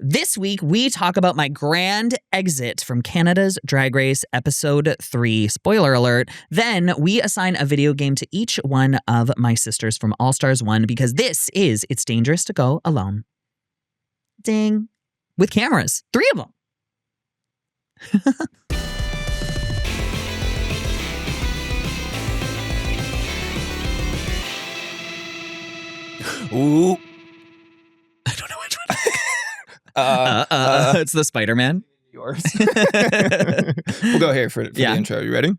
This week, we talk about my grand exit from Canada's Drag Race Episode 3. Spoiler alert. Then we assign a video game to each one of my sisters from All Stars 1 because this is It's Dangerous to Go Alone. Ding. With cameras. 3 of them. Ooh. I don't know which one. It's the Spider-Man. Yours. We'll go here for the intro. You ready?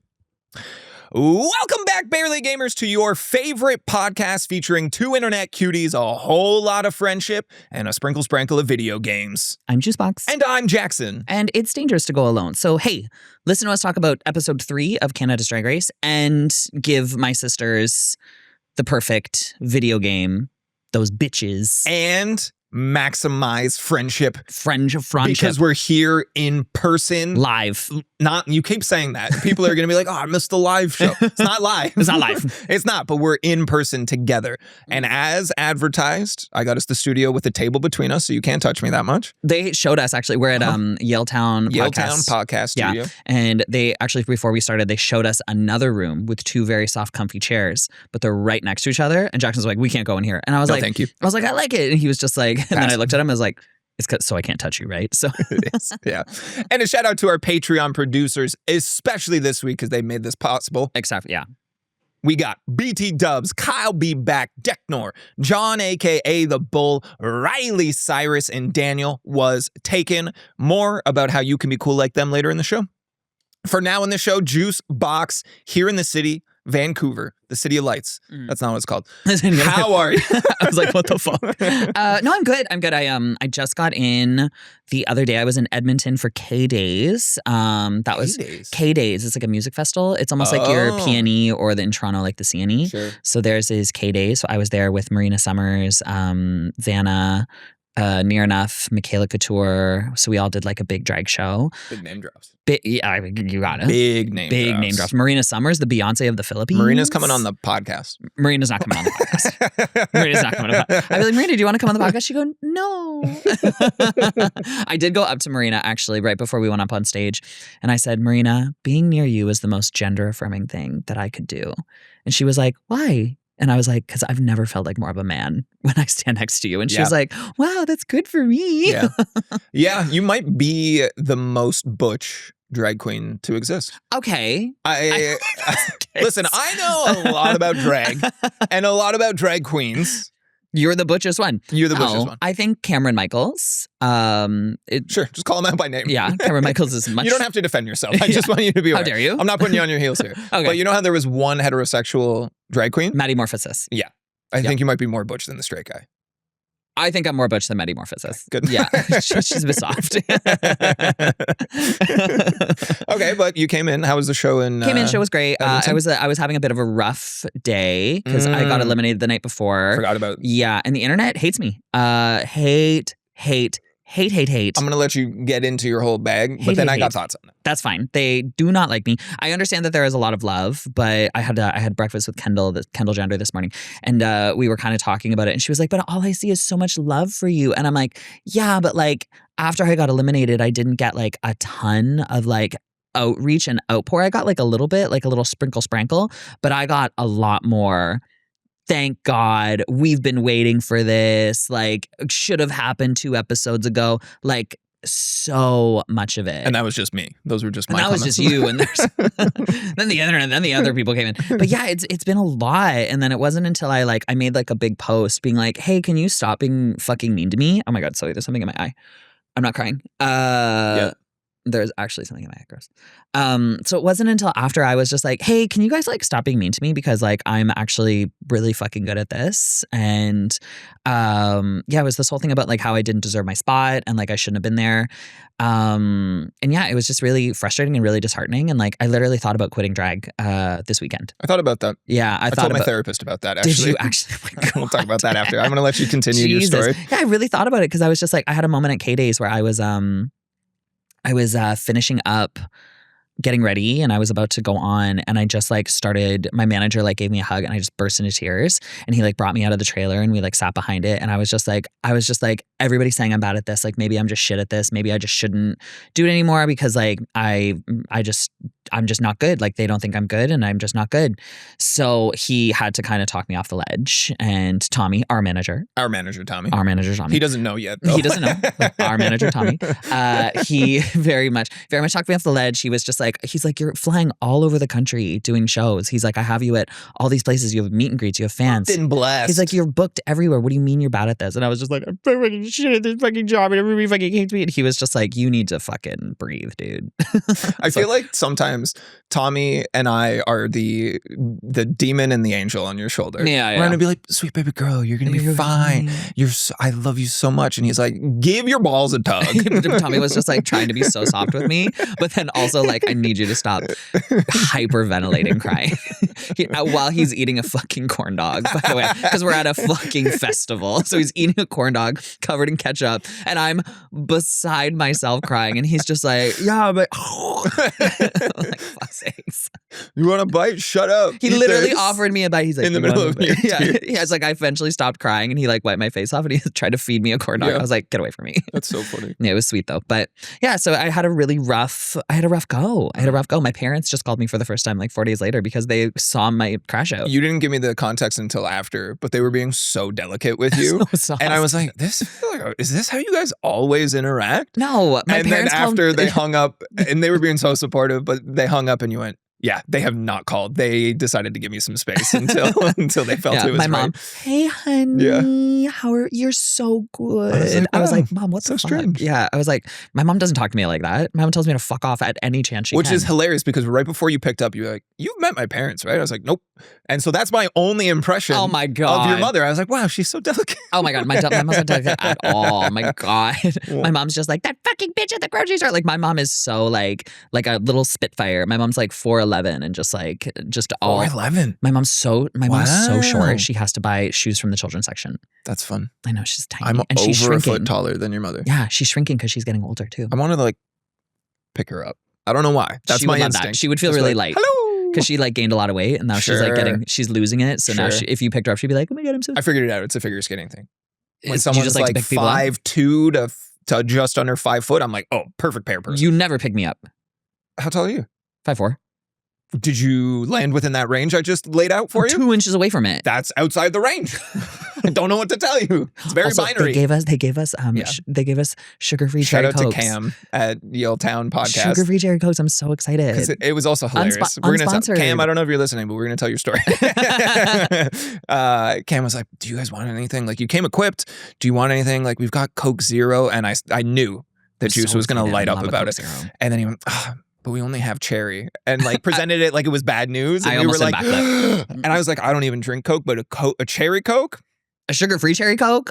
Welcome back, Barely Gamers, to your favorite podcast featuring 2 internet cuties, a whole lot of friendship, and a sprinkle of video games. I'm Juicebox. And I'm Jackson. And it's dangerous to go alone. So, hey, listen to us talk about episode 3 of Canada's Drag Race and give my sisters the perfect video game, those bitches. And maximize friendship. Friendship. Because we're here in person. Live. You keep saying that. People are going to be like, oh, I missed the live show. It's not live. It's not live. It's not, but we're in person together. And as advertised, I got us the studio with a table between us, so you can't touch me that much. They showed us, actually, we're at Yaletown Podcast Studio. Yeah. And they actually, before we started, they showed us another room with 2 very soft, comfy chairs, but they're right next to each other. And Jackson's like, we can't go in here. And I was like, thank you. I was like, I like it. And he was just like, and then I looked at him, I was like, it's so I can't touch you, right? So it is, yeah. And a shout out to our Patreon producers, especially this week because they made this possible. Exactly, yeah. We got BT Dubs, Kyle B. Back, Decknor, John, a.k.a. The Bull, Riley, Cyrus, and Daniel Was Taken. More about how you can be cool like them later in the show. For now in the show, Juice Box here in the city, Vancouver, the City of Lights. That's not what it's called. How are you? I was like, what the fuck? No, I'm good. I just got in the other day. I was in Edmonton for K-Days. That was K-Days. It's like a music festival. It's almost like your PNE or in Toronto, like the CNE. Sure. So theirs is K-Days. So I was there with Marina Summers, Vanna, Near Enough, Michaela Couture. So we all did like a big drag show. Big name drops. Yeah, you got it. Big name drops. Marina Summers, the Beyonce of the Philippines. Marina's coming on the podcast. Marina's not coming on the podcast. Marina's not coming on the podcast. I'd be like, Marina, do you want to come on the podcast? She'd go, no. I did go up to Marina actually right before we went up on stage. And I said, Marina, being near you is the most gender affirming thing that I could do. And she was like, why? And I was like, because I've never felt like more of a man when I stand next to you. And she was like, wow, that's good for me. Yeah. Yeah, you might be the most butch drag queen to exist. Okay. Listen, I know a lot about drag and a lot about drag queens. You're the butchest one. You're the butchest one. I think Cameron Michaels. Sure, just call him out by name. Yeah, Cameron Michaels is much... You don't have to defend yourself. I just want you to be aware. How dare you? I'm not putting you on your heels here. Okay. But you know how there was one heterosexual drag queen? Maddie Morphosis. Yeah. I think you might be more butch than the straight guy. I think I'm more butch than Maddie Morphosis. Good. Yeah, she's a bit soft. Okay, but you came in. How was the show? Show was great. I was having a bit of a rough day because I got eliminated the night before. Forgot about. Yeah, and the internet hates me. Hate. I'm going to let you get into your whole bag, but then I got thoughts on it. That's fine. They do not like me. I understand that there is a lot of love, but I had breakfast with Kendall Gender this morning, and we were kind of talking about it, and she was like, but all I see is so much love for you. And I'm like, yeah, but like after I got eliminated, I didn't get like a ton of like outreach and outpour. I got like a little bit, like a little sprinkle, but I got a lot more. Thank God, we've been waiting for this. Like, should have happened 2 episodes ago. Like, so much of it. And that was just me. Those were just my comments. That was just you. And there's then the internet, then the other people came in. But yeah, it's been a lot. And then it wasn't until I made like a big post being like, hey, can you stop being fucking mean to me? Oh my God, sorry, there's something in my eye. I'm not crying. There's actually something in my eye, gross. So it wasn't until after I was just like, hey, can you guys like stop being mean to me? Because like I'm actually really fucking good at this. And it was this whole thing about like how I didn't deserve my spot and like I shouldn't have been there. And yeah, it was just really frustrating and really disheartening. And like I literally thought about quitting drag this weekend. I thought about that. Yeah, I told my therapist about that actually. Did you actually? Oh my God. We'll talk about that after. I'm going to let you continue your story. Yeah, I really thought about it because I was just like, I had a moment at K-Days where I was finishing up getting ready and I was about to go on and I just like started, my manager like gave me a hug and I just burst into tears and he like brought me out of the trailer and we like sat behind it and I was just like everybody's saying I'm bad at this. Like maybe I'm just shit at this. Maybe I just shouldn't do it anymore because like I'm just not good. Like they don't think I'm good and I'm just not good. So he had to kind of talk me off the ledge. And Tommy, our manager Tommy, he doesn't know yet, though. He doesn't know. Our manager Tommy, he very much talked me off the ledge. He was just like, he's like, you're flying all over the country doing shows. He's like, I have you at all these places. You have meet and greets. You have fans. Been blessed. He's like, you're booked everywhere. What do you mean you're bad at this? And I was just like, I'm fucking shit at this fucking job and everybody fucking hates me. And he was just like, you need to fucking breathe, dude. I feel like sometimes Tommy and I are the demon and the angel on your shoulder. Yeah. We're gonna be like, sweet baby girl, you're gonna be fine. I love you so much. And he's like, give your balls a tug. Tommy was just like trying to be so soft with me, but then also like, I need you to stop hyperventilating crying while he's eating a fucking corn dog, by the way, because we're at a fucking festival. So he's eating a corn dog covered in ketchup and I'm beside myself crying and he's just like, yeah, but like, fuck's sakes. You want a bite? Shut up. He literally offered me a bite. He's like, in the middle of your tears. Yeah, it's like I eventually stopped crying and he like wiped my face off and he tried to feed me a corn dog. Yeah. I was like, get away from me. That's so funny. Yeah, it was sweet though. But yeah, so I had a rough go. My parents just called me for the first time like 4 days later because they saw my crash out. You didn't give me the context until after, but they were being so delicate with you. So soft. And I was like, is this how you guys always interact? No, my and parents then after they hung up, and they were being so supportive, but they hung up and you went, yeah, they have not called. They decided to give me some space until they felt it was my mom, right. hey honey, you're so good. I was like, Mom, what's so the fuck? strange. Yeah, I was like, my mom doesn't talk to me like that. My mom tells me to fuck off at any chance she can. Which is hilarious because right before you picked up, you were like, you've met my parents, right? I was like, nope. And so that's my only impression oh my God. of your mother. I was like, wow, she's so delicate. Oh my God, my mom's not delicate at all. My God. My mom's just like, that fucking bitch at the grocery store. Like my mom is so like a little spitfire. My mom's like 4'11" and just all 4'11". My mom's so short. She has to buy shoes from the children's section. That's fun. I know, she's tiny. I'm and over she's shrinking. a foot taller than your mother. Yeah, she's shrinking because she's getting older too. I want to like pick her up. I don't know why. That's my instinct. That. She would feel really light. Hello. Because she like gained a lot of weight and now she's losing it. So now if you picked her up, she'd be like, oh my God, I'm so. I figured it out. It's a figure skating thing. When It's, someone's just like like to pick people up? 5'2" to just under 5 foot, I'm like, oh, perfect pair person. You never pick me up. How tall are you? 5'4". Did you land within that range I just laid out for you? 2 inches away from it. That's outside the range. I don't know what to tell you. It's very also, binary. They gave us sugar-free Shout cherry out Cokes. to Cam at Yale Town Podcast. Sugar-free cherry Cokes. I'm so excited. Because it was also hilarious. We're gonna tell Cam, I don't know if you're listening, but we're going to tell your story. Cam was like, do you guys want anything? Like, you came equipped. Do you want anything? Like, we've got Coke Zero. And I knew that Juice was going to light up about it. Zero. And then he went, but we only have cherry, and like presented it like it was bad news. And I we were almost like, and I was like, I don't even drink Coke, but a cherry Coke, a sugar-free cherry Coke.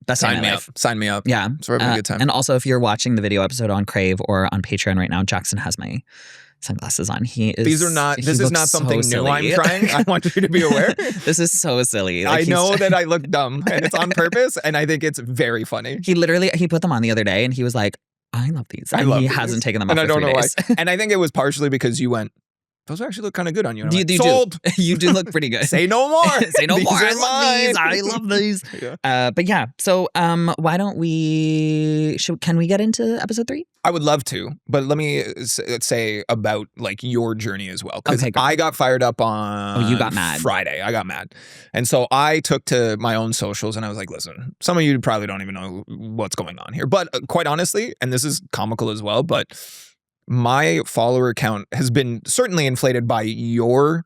That's sign me up. Sign me up. Yeah, so we're having a good time. And also, if you're watching the video episode on Crave or on Patreon right now, Jackson has my sunglasses on. This is not something new I'm trying. I want you to be aware. This is so silly. Like, I know that I look dumb, and it's on purpose, and I think it's very funny. He put them on the other day, and he was like, I love these. And he hasn't taken them off for 3 days. And I don't know why. And I think it was partially because you went, those actually look kind of good on you. Sold. You do look pretty good. Say no more. Say no more. I love these. Yeah. But yeah. So why don't can we get into episode 3? I would love to, but let me say about like your journey as well. Because okay, I got fired up on you got mad. Friday. I got mad. And so I took to my own socials and I was like, listen, some of you probably don't even know what's going on here. But quite honestly, and this is comical as well, but my follower count has been certainly inflated by your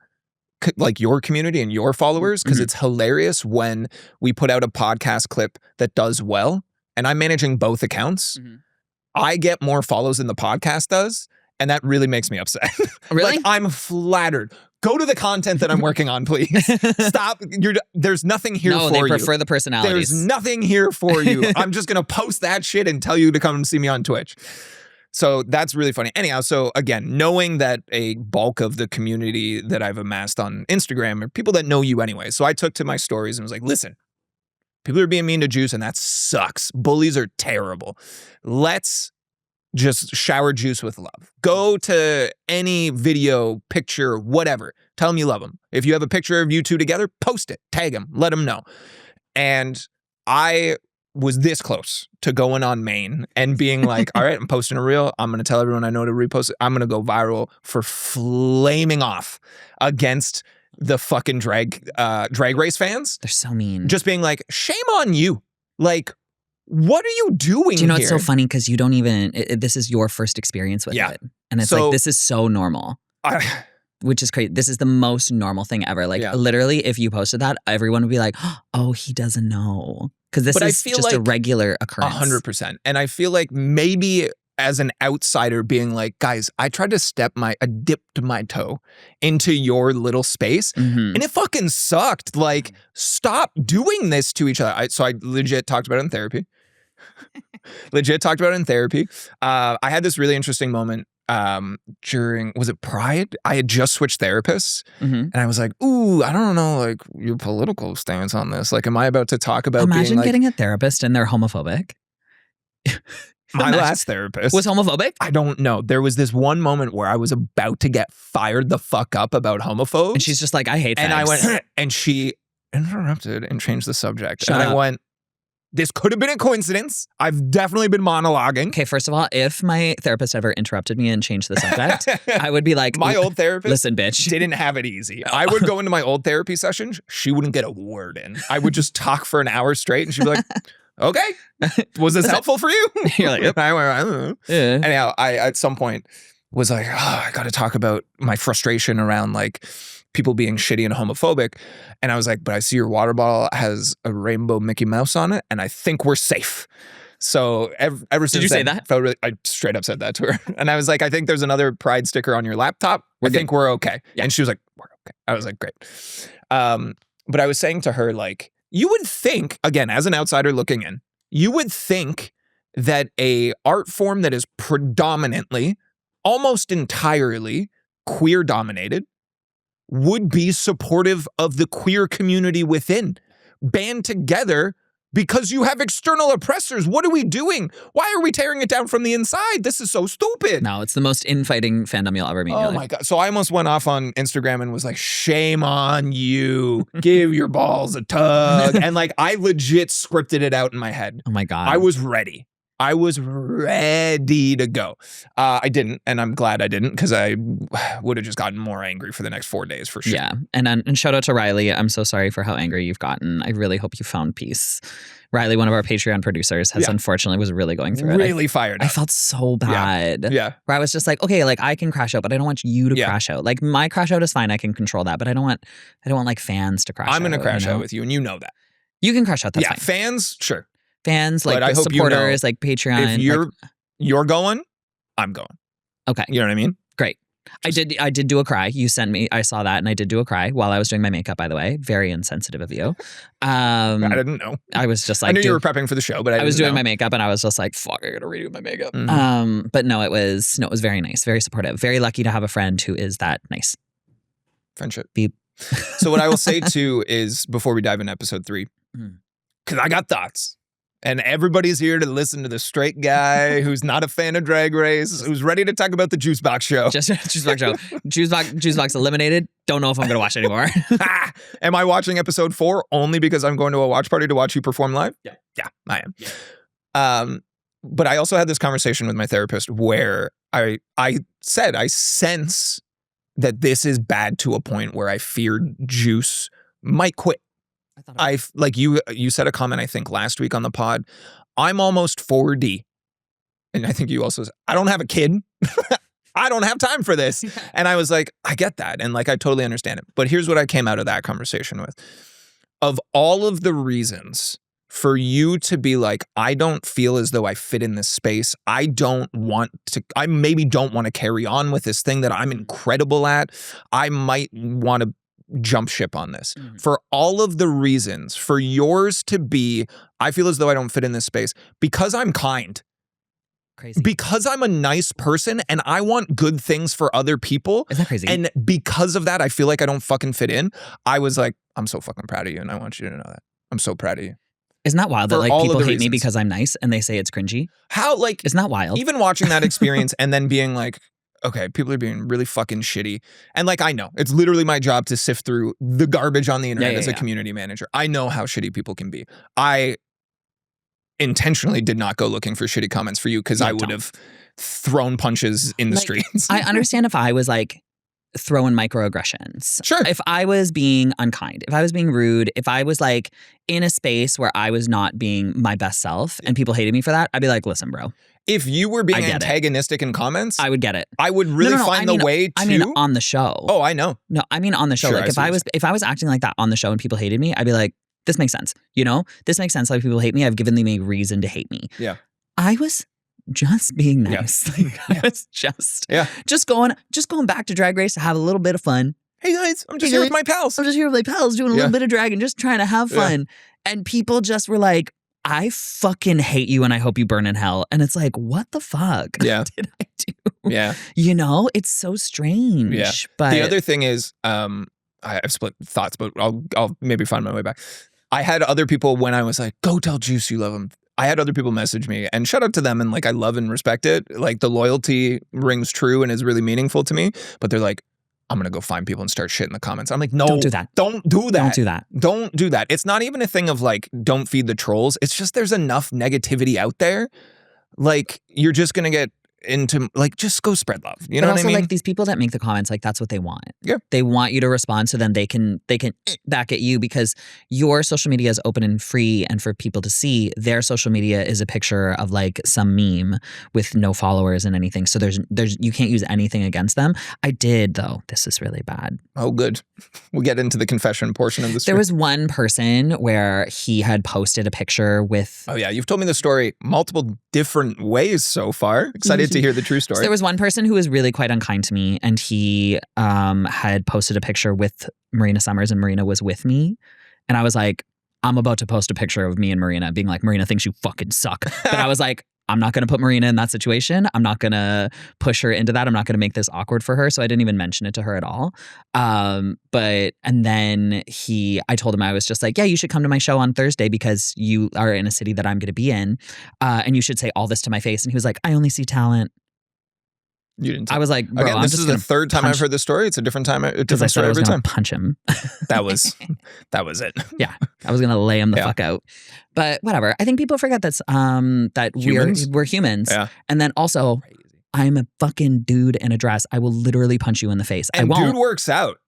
community and your followers, because it's hilarious when we put out a podcast clip that does well, and I'm managing both accounts. I get more follows than the podcast does, and that really makes me upset. Really? Like, I'm flattered. Go to the content that I'm working on, please. Stop. There's nothing here for you. No, they prefer the personalities. There's nothing here for you. I'm just going to post that shit and tell you to come and see me on Twitch. So that's really funny. Anyhow, so again, knowing that a bulk of the community that I've amassed on Instagram are people that know you anyway. So I took to my stories and was like, listen, people are being mean to Juice and that sucks. Bullies are terrible. Let's just shower Juice with love. Go to any video, picture, whatever. Tell him you love him. If you have a picture of you two together, post it. Tag him. Let him know. And I was this close to going on main and being like, all right, I'm posting a reel. I'm going to tell everyone I know to repost it. I'm going to go viral for flaming off against the fucking drag race fans. They're so mean. Just being like, shame on you. Like, what are you doing Do you know here? it's so funny because you don't even, this is your first experience with it. And it's like, this is so normal. Which is crazy. This is the most normal thing ever. Like literally, if you posted that, everyone would be like, oh, he doesn't know. Because this is just like a regular occurrence. 100%. And I feel like maybe as an outsider being like, guys, I tried to dipped my toe into your little space and it fucking sucked. Like, stop doing this to each other. So I legit talked about it in therapy. I had this really interesting moment during, was it Pride? I had just switched therapists and I was like, ooh, I don't know, like your political stance on this. Like, am I about to talk about Imagine being getting a therapist and they're homophobic. My last therapist was homophobic? I don't know. There was this one moment where I was about to get fired the fuck up about homophobes. And she's just like, I hate fags. And I went, and she interrupted and changed the subject. I went, this could have been a coincidence. I've definitely been monologuing. Okay, first of all, if my therapist ever interrupted me and changed the subject, I would be like, my old therapist, listen, bitch, didn't have it easy. I would go into my old therapy sessions. She wouldn't get a word in. I would just talk for an hour straight and she'd be like, okay, was this helpful for you? You're like, yep. I don't know. Yeah. Anyhow, I at some point was like, oh, I got to talk about my frustration around like people being shitty and homophobic. And I was like, but I see your water bottle has a rainbow Mickey Mouse on it, and I think we're safe. So ever since Did you say that? I straight up said that to her. And I was like, I think there's another Pride sticker on your laptop. I think we're okay. Yeah. And she was like, we're okay. I was like, great. But I was saying to her, like, you would think, again, as an outsider looking in, you would think that a art form that is predominantly, almost entirely queer dominated would be supportive of the queer community within. Band together because you have external oppressors. What are we doing? Why are we tearing it down from the inside? This is so stupid. No, it's the most infighting fandom you'll ever meet. Oh my God. So I almost went off on Instagram and was like, shame on you. Give your balls a tug. And like, I legit scripted it out in my head. Oh my God. I was ready. I was ready to go. I didn't, and I'm glad I didn't, because I would have just gotten more angry for the next 4 days for sure. Yeah, and shout out to Riley. I'm so sorry for how angry you've gotten. I really hope you found peace. Riley, one of our Patreon producers, unfortunately was really going through it. Really fired up. I felt so bad. Yeah. Where I was just like, okay, like I can crash out, but I don't want you to crash out. Like my crash out is fine. I can control that, but I don't want like fans to crash out. I'm going to crash out with you, and you know that. You can crash out. That's fine. Fans, sure. Fans, like the supporters, like Patreon. If you're going, I'm going. Okay. You know what I mean? Great. I did do a cry. You sent me, I saw that, and I did do a cry while I was doing my makeup, by the way. Very insensitive of you. I didn't know. I was just like, I knew you were prepping for the show, but I was doing my makeup and I was just like, fuck, I gotta redo my makeup. But no, it was very nice, very supportive. Very lucky to have a friend who is that nice. Friendship. Beep. So what I will say too is, before we dive into episode 3, because I got thoughts. And everybody's here to listen to the straight guy who's not a fan of Drag Race, who's ready to talk about the Juice Box show. Just Juice Box show. Juice Box eliminated. Don't know if I'm going to watch it anymore. Am I watching episode 4 only because I'm going to a watch party to watch you perform live? Yeah. Yeah, I am. But I also had this conversation with my therapist where I said I sense that this is bad to a point where I fear Juice might quit. Like you said a comment, I think last week on the pod, I'm almost 4D. And I think you also said, I don't have a kid. I don't have time for this. And I was like, I get that. And like, I totally understand it. But here's what I came out of that conversation with. Of all of the reasons for you to be like, I don't feel as though I fit in this space. I maybe don't want to carry on with this thing that I'm incredible at. I might want to jump ship on this. For all of the reasons, for yours to be, I feel as though I don't fit in this space because I'm kind. Crazy. Because I'm a nice person and I want good things for other people. Isn't that crazy? And because of that, I feel like I don't fucking fit in. I was like, I'm so fucking proud of you, and I want you to know that. I'm so proud of you. Isn't that wild that like people hate me because I'm nice and they say it's cringy? How, like, isn't that wild? Even watching that experience and then being like, okay, people are being really fucking shitty. And like, I know, it's literally my job to sift through the garbage on the internet as a community manager. I know how shitty people can be. I intentionally did not go looking for shitty comments for you because I would have thrown punches in the streets. I understand if I was like throwing microaggressions. Sure. If I was being unkind, if I was being rude, if I was like in a space where I was not being my best self and people hated me for that, I'd be like, listen, bro. If you were being antagonistic in comments, I would get it. I would really find the way to. I mean, on the show. Oh, I know. No, I mean on the show. Sure, like if I was acting like that on the show and people hated me, I'd be like, this makes sense. You know, this makes sense. Like people hate me. I've given them a reason to hate me. Yeah. I was just being nice. Yeah. Like I was just going back to Drag Race to have a little bit of fun. Hey guys, I'm just here with my pals. I'm just here with my pals doing a little bit of drag and just trying to have fun. And people just were like, I fucking hate you and I hope you burn in hell. And it's like, what the fuck did I do? Yeah. You know, it's so strange. Yeah. But the other thing is, I've split thoughts, but I'll maybe find my way back. I had other people when I was like, go tell Juice you love him. I had other people message me, and shout out to them, and like I love and respect it. Like the loyalty rings true and is really meaningful to me. But they're like, I'm gonna go find people and start shit in the comments. I'm like, no, don't do that. Don't do that. Don't do that. Don't do that. It's not even a thing of like, don't feed the trolls. It's just there's enough negativity out there. Like you're just gonna get into like just go spread love. You know what I mean? Like these people that make the comments, like that's what they want. Yeah. They want you to respond so then they can back at you because your social media is open and free and for people to see. Their social media is a picture of like some meme with no followers and anything. So there's you can't use anything against them. I did though. This is really bad. Oh, good. We'll get into the confession portion of the story. There was one person where he had posted a picture with. Oh yeah, you've told me the story multiple different ways so far. Excited to hear the true story. So there was one person who was really quite unkind to me, and he had posted a picture with Marina Summers, and Marina was with me, and I was like, I'm about to post a picture of me and Marina, being like, Marina thinks you fucking suck. But I was like, I'm not going to put Marina in that situation. I'm not going to push her into that. I'm not going to make this awkward for her. So I didn't even mention it to her at all. And then I told him, I was just like, yeah, you should come to my show on Thursday because you are in a city that I'm going to be in. And you should say all this to my face. And he was like, I only see talent. You didn't. I was like, bro, again, this is the third time I've heard this story. It's a different time, a different story every time. Punch him. That was it. Yeah, I was gonna lay him the fuck out. But whatever. I think people forget that we're humans. Yeah. And then also, I'm a fucking dude in a dress. I will literally punch you in the face. And I won't. dude works out.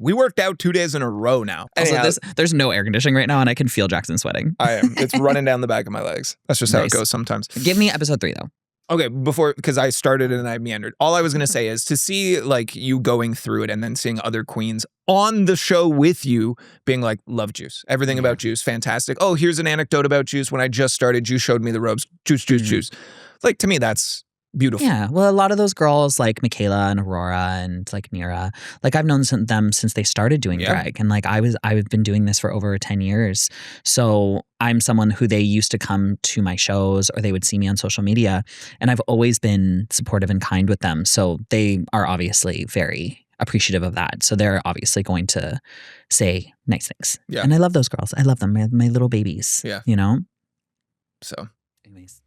We worked out 2 days in a row now. Also, there's no air conditioning right now, and I can feel Jackson sweating. I am. It's running down the back of my legs. That's just how it goes sometimes. Give me episode 3 though. Okay, because I started and I meandered. All I was going to say is to see like you going through it and then seeing other queens on the show with you being like, love Juice. Everything about Juice, fantastic. Oh, here's an anecdote about Juice. When I just started, Juice showed me the ropes. Juice. Like to me, that's beautiful. Yeah, well, a lot of those girls like Michaela and Aurora and like Nira, like I've known them since they started doing drag, and like I've been doing this for over 10 years. So I'm someone who they used to come to my shows or they would see me on social media, and I've always been supportive and kind with them. So they are obviously very appreciative of that. So they're obviously going to say nice things. Yeah. And I love those girls. I love them. My little babies. Yeah. You know? So. Anyways.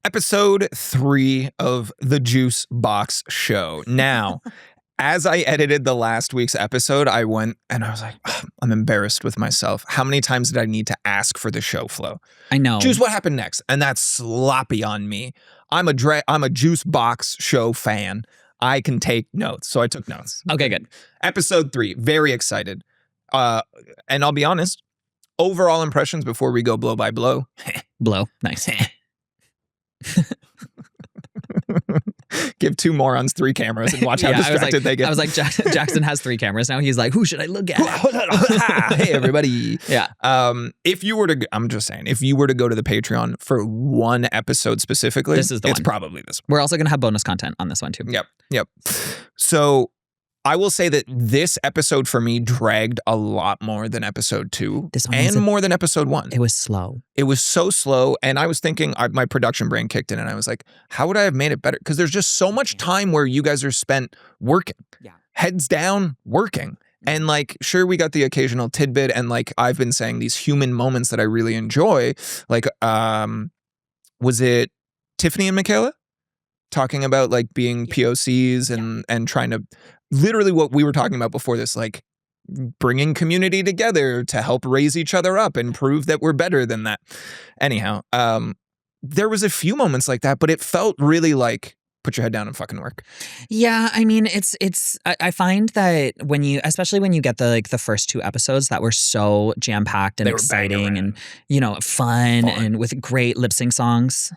Episode 3 of the Juice Box Show. Now, as I edited the last week's episode, I went and I was like, I'm embarrassed with myself. How many times did I need to ask for the show flow? I know. Juice, what happened next? And that's sloppy on me. I'm a Juice Box Show fan. I can take notes. So I took notes. Okay, good. Episode 3, very excited. And I'll be honest, overall impressions before we go blow by blow. Blow. Nice. Give 2 morons 3 cameras and watch how distracted they get. I was like, Jackson has 3 cameras now. He's like, who should I look at? Hey, everybody. Yeah. If you were to go to the Patreon for one episode specifically, this is the one. Probably this one. We're also going to have bonus content on this one too. Yep. So I will say that this episode for me dragged a lot more than episode 2 and more than episode 1. It was slow. It was so slow. And I was thinking, my production brain kicked in and I was like, how would I have made it better? Because there's just so much time where you guys are spent working, heads down, working. And like, sure, we got the occasional tidbit. And like, I've been saying these human moments that I really enjoy. Like, was it Tiffany and Michaela talking about like being POCs and trying to, literally what we were talking about before this, like bringing community together to help raise each other up and prove that we're better than that. Anyhow, there was a few moments like that, but it felt really like, put your head down and fucking work. Yeah, I mean, I find that especially when you get the first 2 episodes that were so jam-packed and exciting and, fun and with great lip sync songs.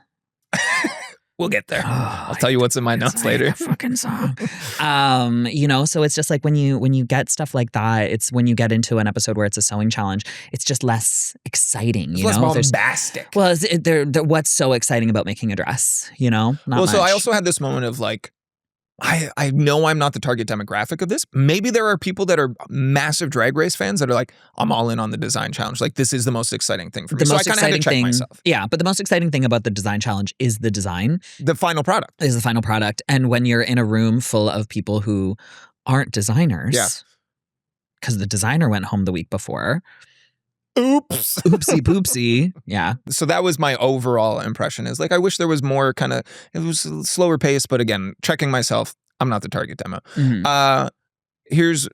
We'll get there. I'll tell you what's in my notes later. Fucking song. So it's just like when you get stuff like that, it's when you get into an episode where it's a sewing challenge, it's just less exciting. It's less bombastic. What's so exciting about making a dress? Not much. So I also had this moment of like, I know I'm not the target demographic of this. Maybe there are people that are massive Drag Race fans that are like, I'm all in on the design challenge. Like, this is the most exciting thing for me. So I kind of had to check myself. Yeah, but the most exciting thing about the design challenge is the design. The final product. Is the final product. And when you're in a room full of people who aren't designers, because the designer went home the week before. Oops. Oopsie poopsie. Yeah. So that was my overall impression, is like, I wish there was more it was a slower pace, but again, checking myself, I'm not the target demo. Mm-hmm.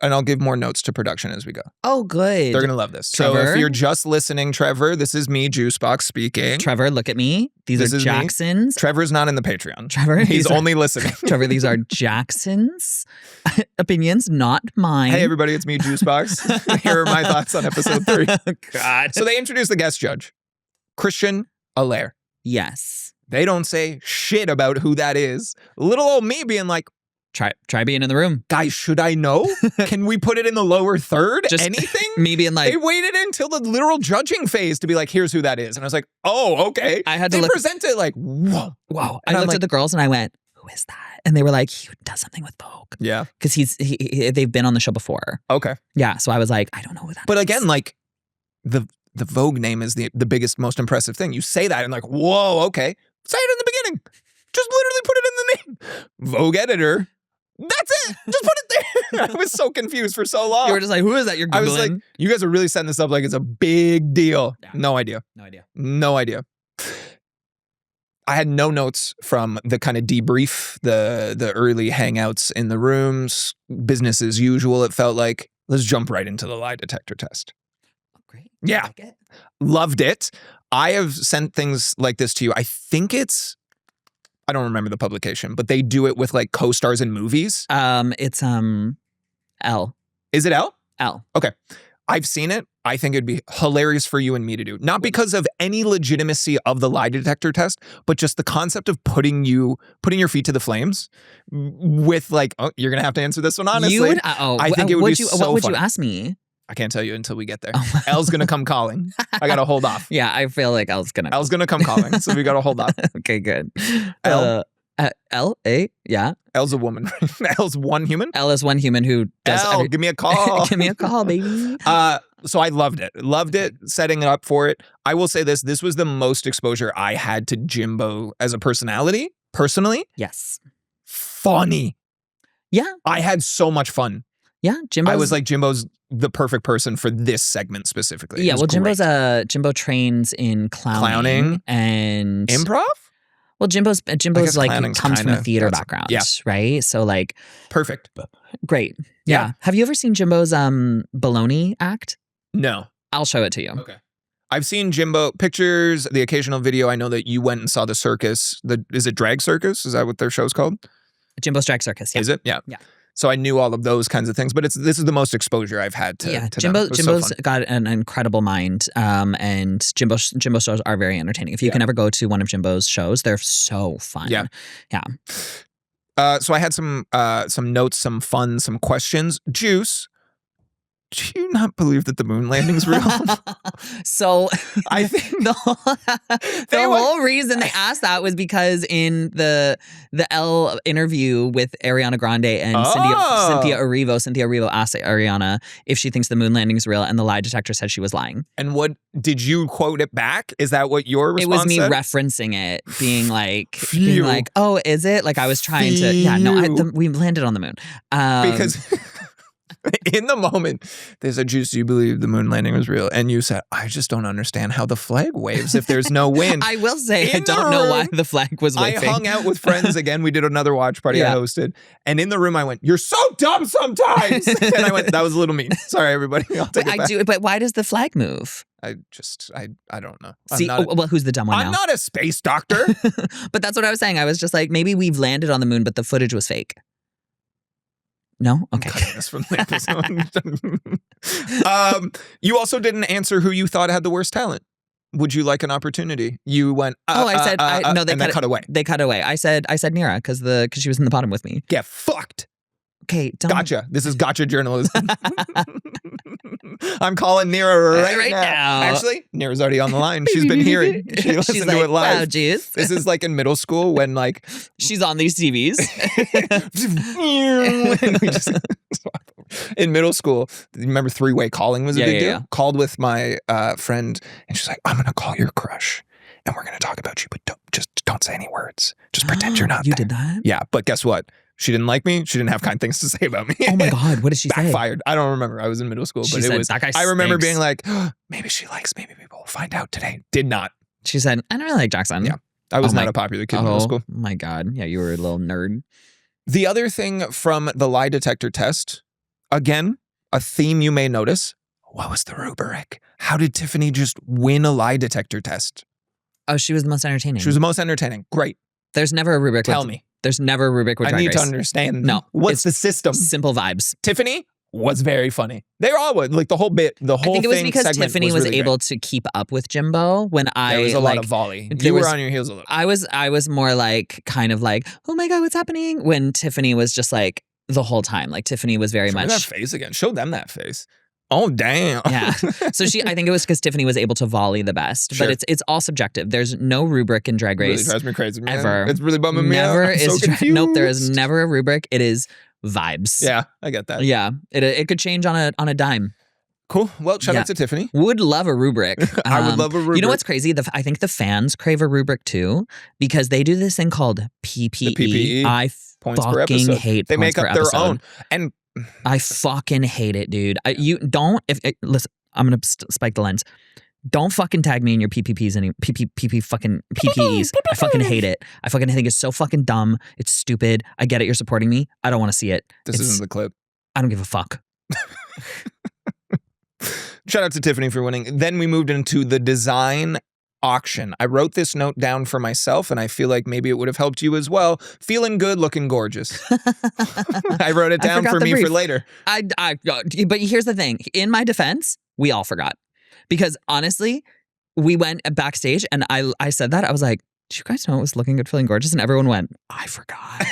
And I'll give more notes to production as we go. Oh, good. They're going to love this. Trevor? So if you're just listening, Trevor, this is me, Juicebox, speaking. Trevor, look at me. These are Jackson's. Trevor's not in the Patreon. Trevor, he's only listening. Trevor, these are Jackson's opinions, not mine. Hey, everybody, it's me, Juicebox. Here are my thoughts on episode 3. Oh, God. So they introduced the guest judge, Christian Allaire. Yes. They don't say shit about who that is. Little old me being like, Try being in the room. Guys, should I know? Can we put it in the lower third? Just anything? Me being like... They waited until the literal judging phase to be like, here's who that is. And I was like, oh, okay. I had to present it like, whoa. I looked at the girls and I went, who is that? And they were like, he does something with Vogue. Yeah. Because they've been on the show before. Okay. Yeah. So I was like, I don't know who that is. But again, like, the Vogue name is the biggest, most impressive thing. You say that and like, whoa, okay. Say it in the beginning. Just literally put it in the name. Vogue editor. That's it. Just put it there. I was so confused for so long. You were just like, who is that? You're Googling. I was like, you guys are really setting this up like it's a big deal. Yeah. No idea. I had no notes from the kind of debrief, the early hangouts in the rooms, business as usual. It felt like, let's jump right into the lie detector test. Oh, great. Yeah. Like it? Loved it. I have sent things like this to you. I think I don't remember the publication, but they do it with like co-stars in movies. It's Elle. Is it Elle? Elle. Okay. I've seen it. I think it'd be hilarious for you and me to do. Not because of any legitimacy of the lie detector test, but just the concept of putting your feet to the flames with like, oh, you're going to have to answer this one honestly. I think it would be so fun. What would you ask me? I can't tell you until we get there. Elle's going to come calling. I got to hold off. Yeah, I feel like Elle's going to come calling, so we got to hold off. Okay, good. Elle? Elle? Yeah. Elle's a woman. Elle's one human? Elle is one human who does Elle, give me a call. Give me a call, baby. So I loved it. Loved it, setting it up for it. I will say this was the most exposure I had to Jimbo as a personality, personally. Yes. Funny. Yeah. I had so much fun. Yeah, I was like, Jimbo's the perfect person for this segment specifically. Yeah, well, Jimbo trains in clowning and improv. Well, Jimbo's like comes from a theater background, yeah. Right? So like perfect. Great. Yeah. Have you ever seen Jimbo's baloney act? No. I'll show it to you. Okay. I've seen Jimbo pictures, the occasional video. I know that you went and saw the circus. Is it Drag Circus? Is that what their show's called? Jimbo's Drag Circus. Yeah. Is it? Yeah. Yeah. So I knew all of those kinds of things, but this is the most exposure I've had to Jimbo's got an incredible mind, and Jimbo shows are very entertaining. If you can ever go to one of Jimbo's shows, they're so fun. Yeah. So I had some notes, some fun, some questions. Juice, do you not believe that the moon landing's real? So I think the whole reason they asked that was because in the Elle interview with Ariana Grande and Cynthia Erivo asked Ariana if she thinks the moon landing's real, and the lie detector said she was lying. And what did you quote it back? Is that what your response said? It was me said? referencing it, being like, oh, is it? Like I was trying to. Yeah, no, we landed on the moon because. In the moment, they said, Juice, do you believe the moon landing was real? And you said, I just don't understand how the flag waves if there's no wind. I will say, I don't know why the flag was waving. I hung out with friends again. We did another watch party I hosted. And in the room, I went, you're so dumb sometimes. And I went, that was a little mean. Sorry, everybody. I'll take it back. But why does the flag move? I don't know. See, well, who's the dumb one now? I'm not a space doctor. But that's what I was saying. I was just like, maybe we've landed on the moon, but the footage was fake. No? Okay. This from the episode. You also didn't answer who you thought had the worst talent. Would you like an opportunity? You went, I said, no, they cut away. They cut away. I said Nira because she was in the bottom with me. Get fucked. Okay, don't. Gotcha. This is gotcha journalism. I'm calling Nira right now. Actually, Nira's already on the line. She's been hearing. She listened to it live. Wow, geez. This is like in middle school when like she's on these TVs. In middle school, remember three-way calling was a big deal? Yeah. Called with my friend, and she's like, I'm going to call your crush, and we're going to talk about you, but don't say any words. Just pretend you're not You there. did that? Yeah, but guess what? She didn't like me. She didn't have kind things to say about me. Oh my God, what did she say? Backfired. I don't remember. I was in middle school, She but said, it was. "That guy I remember stinks." being like, maybe she likes me. Maybe we'll find out today. Did not. She said, I don't really like Jackson. Yeah. I was not a popular kid in middle school. Oh my God. Yeah, you were a little nerd. The other thing from the lie detector test, again, a theme you may notice. What was the rubric? How did Tiffany just win a lie detector test? Oh, she was the most entertaining. She was the most entertaining. Great. There's never a rubric. Tell me. There's never a rubric with I Drag need Race. to understand. No. What's the system? Simple vibes. Tiffany was very funny. They were all like the whole bit, the whole thing. I think it was because segment Tiffany was really able great. to keep up with Jimbo when There was a lot of volley. You were on your heels a little. I was more like kind of like, oh my God, what's happening? When Tiffany was just like the whole time. Like Tiffany was very much that face again. Show them that face. Oh damn. Yeah. So I think it was because Tiffany was able to volley the best. Sure. But it's all subjective. There's no rubric in Drag It really Race. drives me crazy, man. Ever. It's really bumming me Never out. I'm is so confused. nope, there is never a rubric. It is vibes. Yeah, I get that. Yeah. It could change on a dime. Cool. Well, shout out to Tiffany. Would love a rubric. I would love a rubric. You know what's crazy? I think the fans crave a rubric too because they do this thing called PPE. The PPE, I points per fucking episode. hate They points make per up their episode. own. And I fucking hate it, dude. You don't. Listen, I'm gonna spike the lens. Don't fucking tag me in your PPPs and fucking PPEs. I fucking hate it. I fucking think it's so fucking dumb. It's stupid. I get it. You're supporting me. I don't want to see it. This isn't the clip. I don't give a fuck. Shout out to Tiffany for winning. Then we moved into the design auction. I wrote this note down for myself, and I feel like maybe it would have helped you as well. Feeling good, looking gorgeous. I wrote it down for me for later. But here's the thing. In my defense, we all forgot. Because honestly, we went backstage, and I said that. I was like, did you guys know it was looking good, feeling gorgeous? And everyone went, I forgot.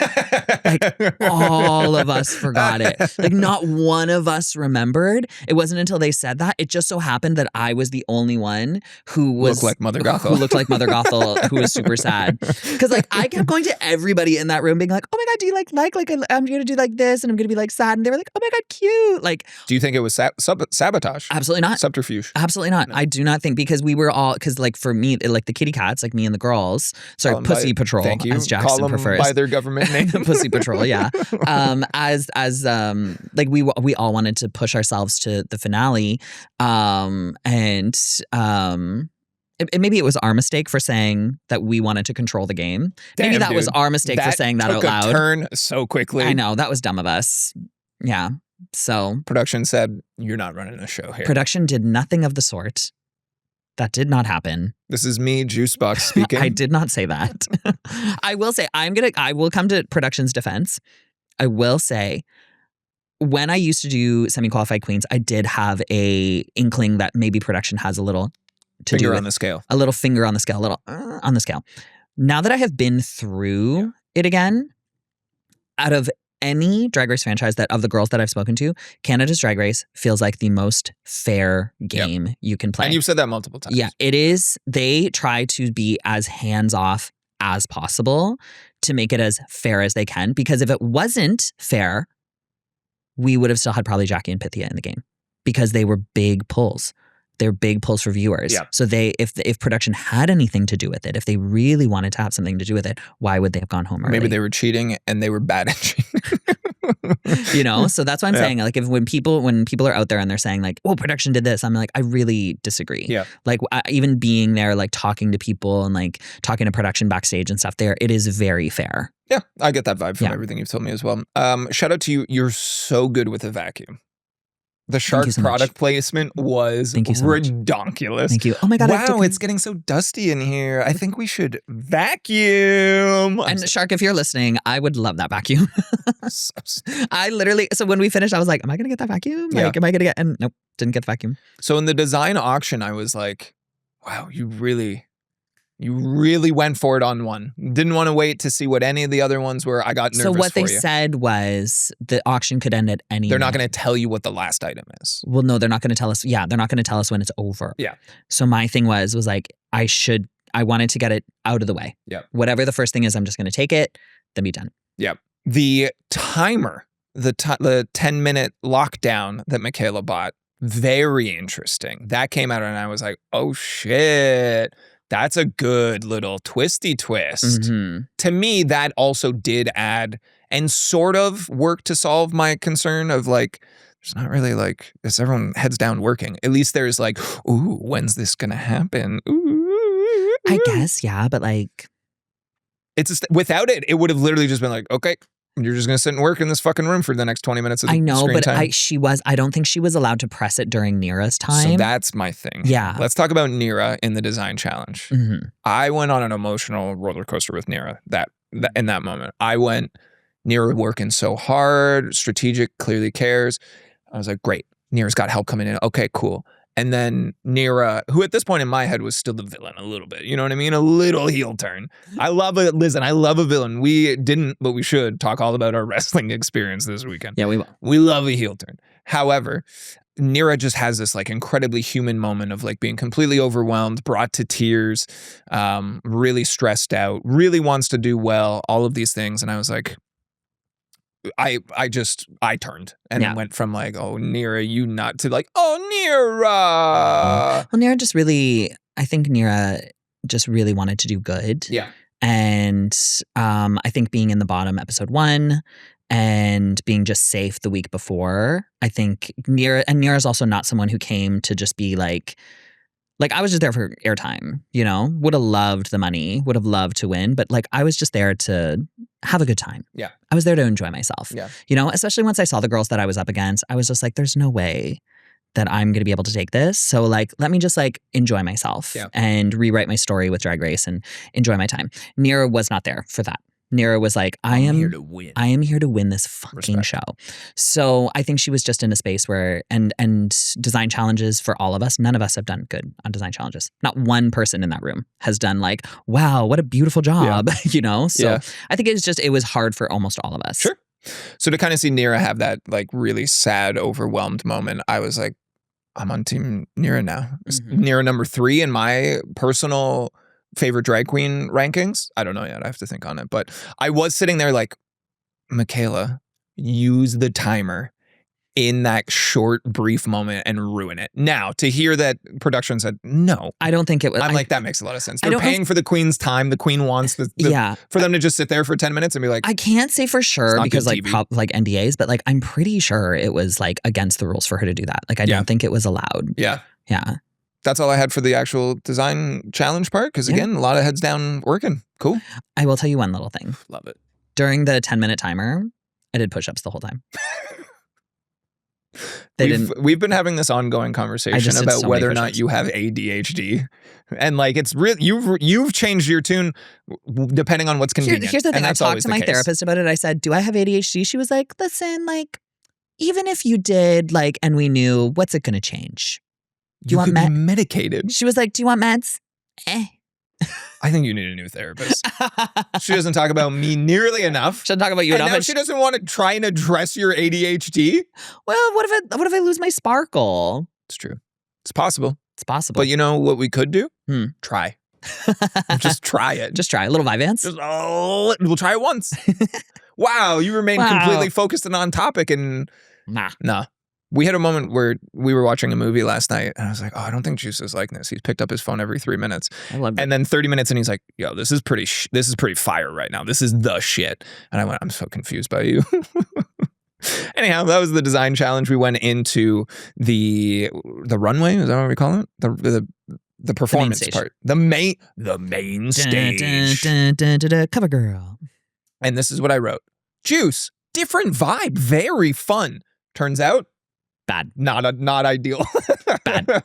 Like, all of us forgot it. Like, not one of us remembered. It wasn't until they said that. It just so happened that I was the only one who looked like Mother Gothel. Who looked like Mother Gothel, who was super sad. Because, like, I kept going to everybody in that room being like, oh my God, do you like I'm going to do like this, and I'm going to be like sad. And they were like, oh my God, cute. Like, do you think it was sabotage? Absolutely not. Subterfuge? Absolutely not. No. I do not think, because we were all, because like for me, like the kitty cats, like me and the girls, sorry, Pussy Patrol, thank you. as Jackson Call them prefers. by their government name. Pussy Patrol, yeah. Like we all wanted to push ourselves to the finale, maybe it was our mistake for saying that we wanted to control the game. Maybe that was our mistake for saying that out loud. Took a turn so quickly. I know, that was dumb of us. Yeah. So production said, "You're not running a show here." Production did nothing of the sort. That did not happen. This is me, Juicebox, speaking. I did not say that. I will say, I will come to production's defense. I will say, when I used to do semi-qualified queens, I did have a inkling that maybe production has a little to finger do with, on the scale. A little finger on the scale, a little on the scale. Now that I have been through it again, out of any Drag Race franchise of the girls that I've spoken to, Canada's Drag Race feels like the most fair game you can play. And you've said that multiple times. Yeah, it is. They try to be as hands-off as possible to make it as fair as they can, because if it wasn't fair, we would have still had probably Jackie and Pythia in the game, because they were big pulls. They're big pulls for viewers. Yeah. So if production had anything to do with it, if they really wanted to have something to do with it, why would they have gone home early? Maybe they were cheating and they were bad at cheating. So that's why I'm saying, like, when people are out there and they're saying like, oh, production did this, I'm like, I really disagree. Yeah. Like, even being there, like talking to people and like talking to production backstage and stuff there, it is very fair. Yeah, I get that vibe from everything you've told me as well. Shout out to you. You're so good with a vacuum. The Shark product placement was redonkulous. Thank you. Oh my God. Wow, it's getting so dusty in here. I think we should vacuum. And Shark, if you're listening, I would love that vacuum. I literally, so when we finished, I was like, am I going to get that vacuum? Like, am I going to get, and nope, didn't get the vacuum. So in the design auction, I was like, wow, you really went for it on one. Didn't want to wait to see what any of the other ones were. I got nervous. So what they said was the auction could end at any They're not going to tell you what the last item is. Well, no, they're not going to tell us. Yeah, they're not going to tell us when it's over. Yeah. So my thing was like, I wanted to get it out of the way. Yeah. Whatever the first thing is, I'm just going to take it, then be done. Yeah. The timer, the 10-minute lockdown that Michaela bought, very interesting. That came out and I was like, oh shit. That's a good little twisty twist. Mm-hmm. To me, that also did add and sort of work to solve my concern of like, there's not really like, as everyone heads down working. At least there's like, ooh, when's this going to happen? Ooh. I guess, yeah, but like. Without it, it would have literally just been like, okay, you're just going to sit and work in this fucking room for the next 20 minutes of screen time. I know, but I don't think she was allowed to press it during Nira's time. So that's my thing. Yeah. Let's talk about Nira in the design challenge. Mm-hmm. I went on an emotional roller coaster with Nira in that moment. Nira working so hard, strategic, clearly cares. I was like, great. Nira's got help coming in. Okay, cool. And then Nira, who at this point in my head was still the villain a little bit. You know what I mean? A little heel turn. I love a villain. We didn't, but we should talk all about our wrestling experience this weekend. Yeah, we will. We love a heel turn. However, Nira just has this like incredibly human moment of like being completely overwhelmed, brought to tears, really stressed out, really wants to do well, all of these things. And I was like, I turned and went from like, oh, Nira, you not, to like, oh, Nira. Well, I think Nira just really wanted to do good. Yeah. And I think being in the bottom episode 1 and being just safe the week before, I think Nira's also not someone who came to just be like I was just there for airtime, would have loved the money, would have loved to win. But like, I was just there to have a good time. Yeah. I was there to enjoy myself. Yeah. Especially once I saw the girls that I was up against, I was just like, there's no way that I'm going to be able to take this. So like, let me just like enjoy myself and rewrite my story with Drag Race and enjoy my time. Nira was not there for that. Nira was like, I am here to win. I am here to win this fucking show. So I think she was just in a space where, and design challenges for all of us, none of us have done good on design challenges. Not one person in that room has done like, wow, what a beautiful job, So I think it was hard for almost all of us. Sure. So to kind of see Nira have that like really sad, overwhelmed moment, I was like, I'm on team Nira now. Mm-hmm. Nira number 3 in my personal favorite drag queen rankings. I don't know yet. I have to think on it. But I was sitting there like, Michaela, use the timer in that short, brief moment and ruin it. Now, to hear that production said, no. I don't think it was. I'm like, that makes a lot of sense. They're paying for the queen's time. The queen wants for them to just sit there for 10 minutes and be like. I can't say for sure because like NDAs, but like I'm pretty sure it was like against the rules for her to do that. Like I don't think it was allowed. Yeah. Yeah. That's all I had for the actual design challenge part. Because again, a lot of heads down working. Cool. I will tell you one little thing. Love it. During the 10-minute timer, I did push-ups the whole time. We've been having this ongoing conversation about whether or not you have ADHD, and like it's real. You've changed your tune depending on what's convenient. Here's the thing. I talked to my therapist about it. I said, "Do I have ADHD?" She was like, "Listen, like even if you did, like, and we knew, what's it going to change? Do you want medicated?" She was like, "Do you want meds?" I think you need a new therapist. She doesn't talk about me nearly enough. She doesn't talk about you enough. Now she doesn't want to try and address your ADHD. Well, what if I lose my sparkle? It's true. It's possible. It's possible. But you know what we could do? Try. Just try it. Just try a little Vyvanse. We'll try it once. Wow, you remain completely focused and on topic and nah. We had a moment where we were watching a movie last night, and I was like, "Oh, I don't think Juice is like this." He's picked up his phone every 3 minutes, I loved it. and then 30 minutes, and he's like, "Yo, this is pretty fire right now. This is the shit." And I went, "I'm so confused by you." Anyhow, that was the design challenge. We went into the runway. Is that what we call it? The performance part. The main stage. Cover girl. And this is what I wrote: Juice, different vibe, very fun. Turns out. Bad. Not ideal. Bad.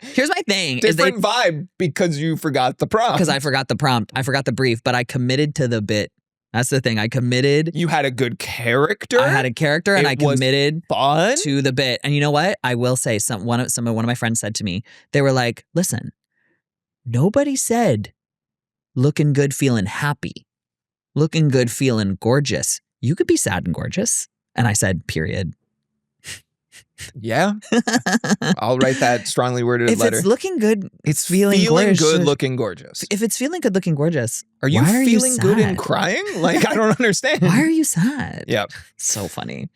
Here's my thing. Different vibe because you forgot the prompt. Because I forgot the prompt. I forgot the brief, but I committed to the bit. That's the thing. I committed. You had a good character. I had a character and I committed fun to the bit. And you know what? I will say one of my friends said to me, they were like, listen, nobody said looking good, feeling happy, looking good, feeling gorgeous. You could be sad and gorgeous. And I said, period. Yeah. I'll write that strongly worded if letter. It's looking good, it's feeling gorgeous. Good looking gorgeous. If it's feeling good looking gorgeous, are you feeling good and crying? Like, I don't understand. Why are you sad? Yeah. So funny.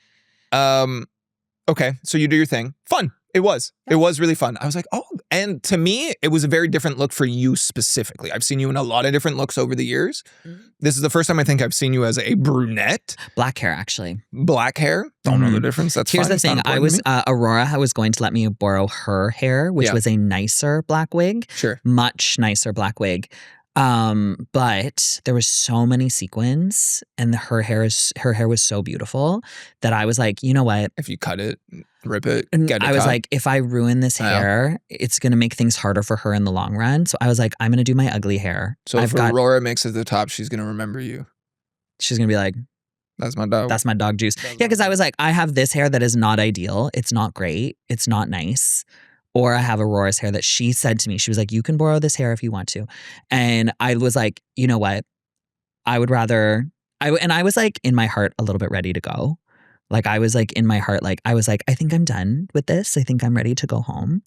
Okay, so you do your thing. Fun. It was. Yeah. It was really fun. I was like, oh, and to me, it was a very different look for you specifically. I've seen you in a lot of different looks over the years. Mm-hmm. This is the first time I think I've seen you as a brunette. Black hair, actually. Black hair? Don't know the difference. That's Here's fine. The thing. I was, Aurora was going to let me borrow her hair, which was a nicer black wig. Sure. Much nicer black wig. But there was so many sequins and her hair was so beautiful that I was like, you know what? If you cut it, rip it, get it I was like, if I ruin this hair, it's going to make things harder for her in the long run. So I was like, I'm going to do my ugly hair. So if Aurora makes it to the top, she's going to remember you. She's going to be like, that's my dog. That's my dog Juice. Yeah, because I was like, I have this hair that is not ideal. It's not great. It's not nice. Or I have Aurora's hair that she said to me. She was like, you can borrow this hair if you want to. And I was like, you know what? I would rather, and I was like in my heart a little bit ready to go. Like I was like in my heart, like I was like, I think I'm done with this. I think I'm ready to go home.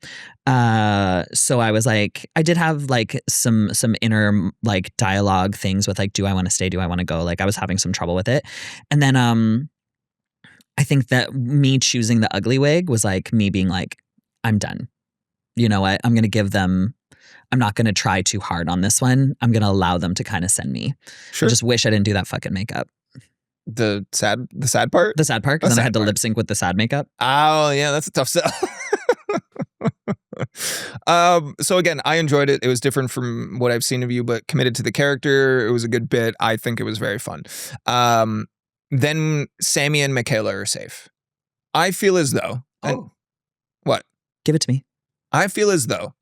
So I was like, I did have like some inner like dialogue things with like, do I want to stay? Do I want to go? Like I was having some trouble with it. And then I think that me choosing the ugly wig was like me being like, I'm done. You know what? I'm going to give them, I'm not going to try too hard on this one. I'm going to allow them to kind of send me. Sure. I just wish I didn't do that fucking makeup. The sad part? The sad part, because then I had to lip sync with the sad makeup. Oh, yeah, that's a tough sell. So again, I enjoyed it. It was different from what I've seen of you, but committed to the character. It was a good bit. I think it was very fun. Then Sammy and Michaela are safe. I feel as though... What? Give it to me. I feel as though,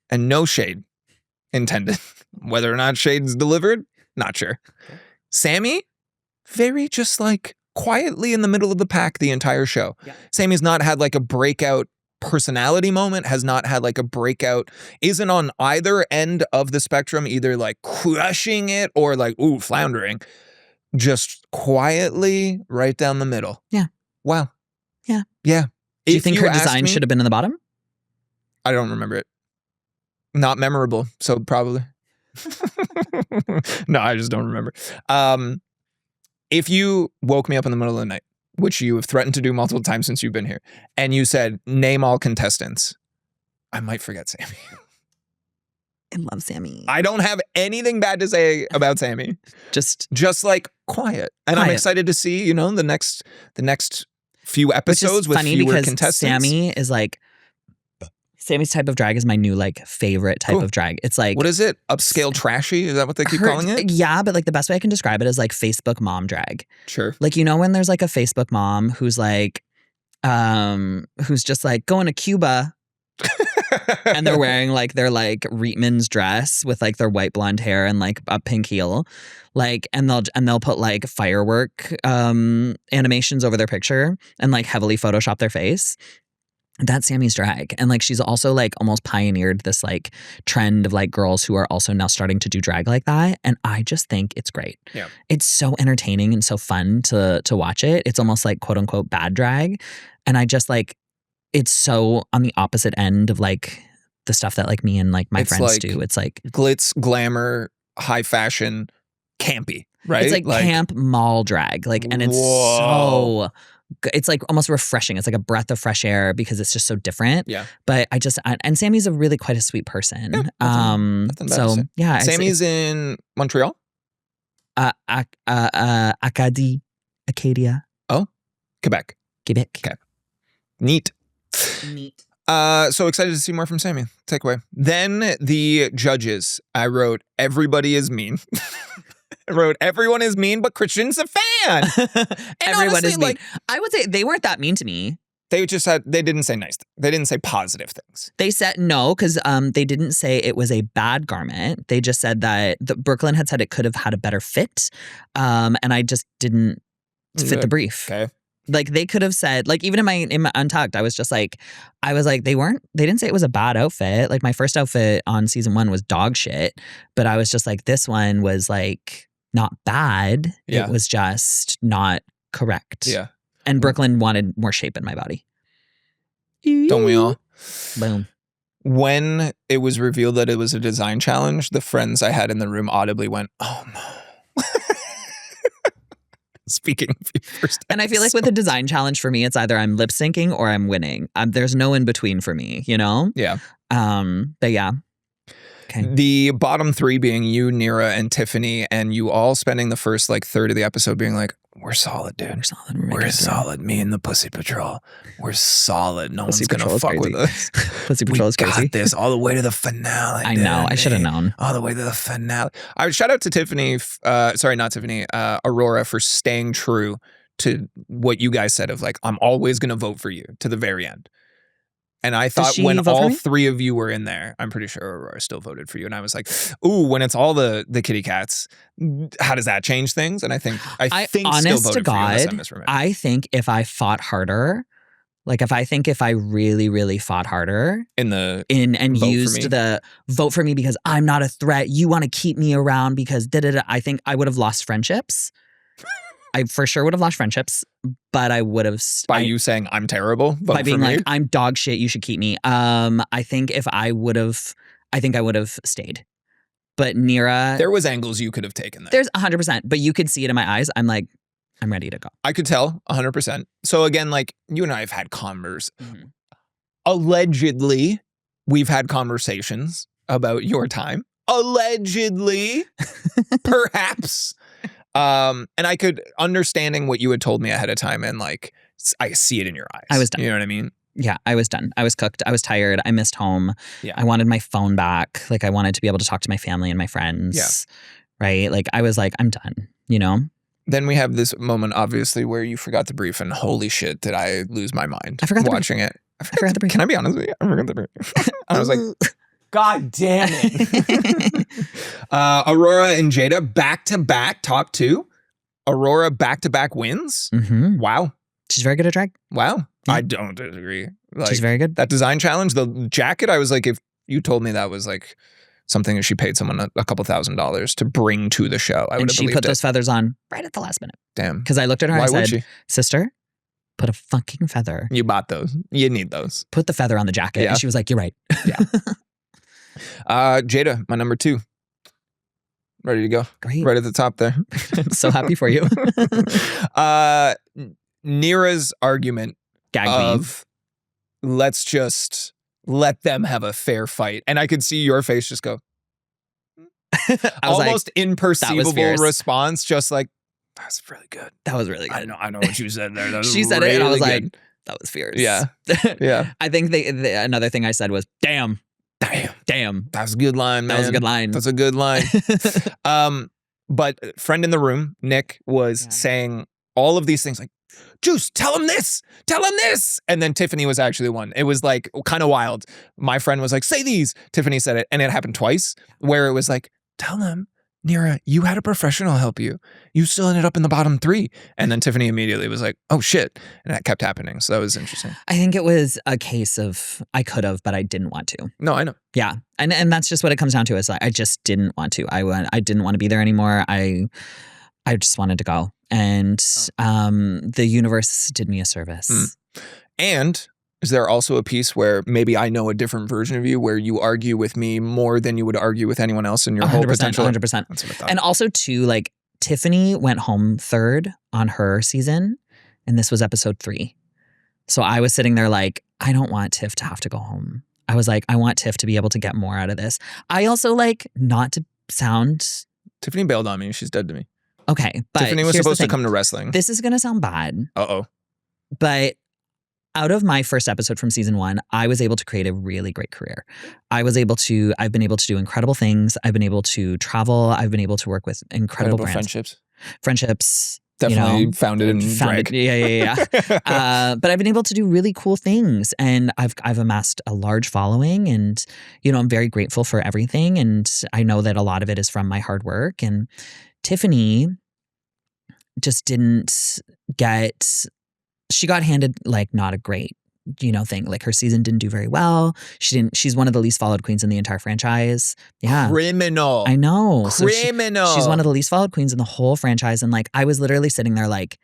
and no shade intended, whether or not shade's delivered, not sure. Okay. Sammy, very just like quietly in the middle of the pack the entire show. Yeah. Sammy's not had like a breakout personality moment, has not had like a breakout, isn't on either end of the spectrum, either like crushing it or like, ooh, floundering. Just quietly right down the middle. Yeah. Wow. Yeah. Yeah. Do you think her design should have been in the bottom? I don't remember it. Not memorable, so probably. No, I just don't remember. If you woke me up in the middle of the night, which you have threatened to do multiple times since you've been here, and you said, name all contestants, I might forget Sammy. I love Sammy. I don't have anything bad to say about Sammy. Just like quiet. And I'm excited to see, you know, the next few episodes with fewer contestants. Sammy is like, Sammy's type of drag is my new like favorite type of drag. It's like, what is it? Upscale trashy? Is that what they keep calling it? Yeah, but like the best way I can describe it is like Facebook mom drag. Sure. Like, you know, when there's like a Facebook mom who's like, who's just like going to Cuba and they're wearing like their like Reitman's dress with like their white blonde hair and like a pink heel, like, and they'll put like firework animations over their picture and like heavily Photoshop their face. That's Sammy's drag. And like she's also like almost pioneered this like trend of like girls who are also now starting to do drag like that. And I just think it's great. Yeah. It's so entertaining and so fun to watch it. It's almost like quote unquote bad drag. And I just like, it's so on the opposite end of like the stuff that like me and like my friends do. It's like glitz, glamour, high fashion, campy. right? It's like camp mall drag. Like, and it's so... It's like almost refreshing. It's like a breath of fresh air because it's just so different. Yeah. But and Sammy's a really quite a sweet person. Yeah, nothing bad to say. Yeah. Sammy's in Montreal? Acadia. Oh, Quebec. Okay. Neat. So excited to see more from Sammy. Takeaway. Then the judges. I wrote, everybody is mean. I wrote, everyone is mean, but Christian's a fan. Everyone is mean. I would say they weren't that mean to me. They just said, they didn't say nice. They didn't say positive things. They said no, because they didn't say it was a bad garment. They just said that Brooklyn had said it could have had a better fit. And I just didn't fit the brief. Okay. Like they could have said, like even in my Untucked, I was like, they didn't say it was a bad outfit. Like my first outfit on season 1 was dog shit. But I was just like, this one was like not bad. Yeah. It was just not correct. Yeah. And Brooklyn wanted more shape in my body. Don't we all? Boom. When it was revealed that it was a design challenge, the friends I had in the room audibly went, oh no. Speaking of your first And I feel like with a design challenge for me, it's either I'm lip syncing or I'm winning. There's no in between for me, you know? Yeah. But yeah. Okay. The bottom 3 being you, Nira, and Tiffany, and you all spending the first like third of the episode being like, we're solid, dude. We're solid. We're solid. Me and the Pussy Patrol. We're solid. No Pussy one's going to fuck crazy. with us. Pussy Patrol is crazy. We got this all the way to the finale. I know. I should have known. All the way to the finale. I would shout out to Tiffany, sorry, not Tiffany, Aurora, for staying true to what you guys said of like, I'm always going to vote for you to the very end. And I thought when all 3 of you were in there, I'm pretty sure Aurora still voted for you. And I was like, ooh, when it's all the kitty cats, how does that change things? And I think still voted for you unless I misremember. I think if I fought harder, like if I really, really fought harder and used the vote for me because I'm not a threat, you want to keep me around because I think I would have lost friendships. I for sure would have lost friendships, but I would have... you saying I'm terrible? Vote by being for me? like, I'm dog shit, you should keep me. I think I would have stayed. But Nira... There was angles you could have taken there. There's 100%, but you could see it in my eyes. I'm like, I'm ready to go. I could tell 100%. So again, like you and I have had allegedly, we've had conversations about your time. Allegedly, perhaps. And I could understanding what you had told me ahead of time and like I see it in your eyes. I was done. You know what I mean? Yeah, I was done. I was cooked. I was tired. I missed home. Yeah. I wanted my phone back. Like I wanted to be able to talk to my family and my friends. Yeah. Right? Like I was like, I'm done, you know? Then we have this moment, obviously, where you forgot the brief and holy shit, did I lose my mind I forgot watching it. I forgot the brief. Can I be honest with you? I forgot the brief. I was like, God damn it. Aurora and Jada back-to-back top 2. Aurora back-to-back wins. Mm-hmm. Wow. She's very good at drag. Wow. Yeah. I don't disagree. Like, she's very good. That design challenge, the jacket, I was like, if you told me that was like something that she paid someone a couple $1,000s to bring to the show, I would have believed it. And she put those feathers on right at the last minute. Damn. Because I looked at her and Why I would said, she? Sister, put a fucking feather. You bought those. You need those. Put the feather on the jacket. Yeah. And she was like, you're right. Yeah. Jada, my number 2. Ready to go. Great. Right at the top there. I'm so happy for you. Nira's argument Gag of let's just let them have a fair fight. And I could see your face just go. Almost like, imperceivable response, just like, that's really good. That was really good. I know what you said there. That was she said really it and I was good. like, that was fierce. Yeah. Yeah. I think another thing I said was, damn. That's a good line, man. That was a good line. That's a good line. But friend in the room, Nick, was saying all of these things like, Juice, tell him this. And then Tiffany was actually the one. It was like kind of wild. My friend was like, say these. Tiffany said it. And it happened twice where it was like, tell them, Nira, you had a professional help you. You still ended up in the bottom 3. And then Tiffany immediately was like, oh shit. And that kept happening. So that was interesting. I think it was a case of I could have, but I didn't want to. No, I know. Yeah. And that's just what it comes down to is like, I just didn't want to. I didn't want to be there anymore. I just wanted to go. And the universe did me a service. And is there also a piece where maybe I know a different version of you where you argue with me more than you would argue with anyone else in your whole potential? 100%. And also too, like, Tiffany went home third on her season, and this was episode 3. So I was sitting there like, I don't want Tiff to have to go home. I was like, I want Tiff to be able to get more out of this. I also like not to sound... Tiffany bailed on me. She's dead to me. Okay, but Tiffany was supposed to come to wrestling. This is going to sound bad. Uh-oh. But out of my first episode from season 1, I was able to create a really great career. I've been able to do incredible things. I've been able to travel. I've been able to work with incredible brands. Friendships. Definitely founded in drag. Yeah. But I've been able to do really cool things, and I've amassed a large following, and I'm very grateful for everything. And I know that a lot of it is from my hard work. And Tiffany just didn't get. She got handed like not a great thing. Like her season didn't do very well. She's one of the least followed queens in the entire franchise. Yeah. Criminal. I know. Criminal. So she's one of the least followed queens in the whole franchise. And like, I was literally sitting there like,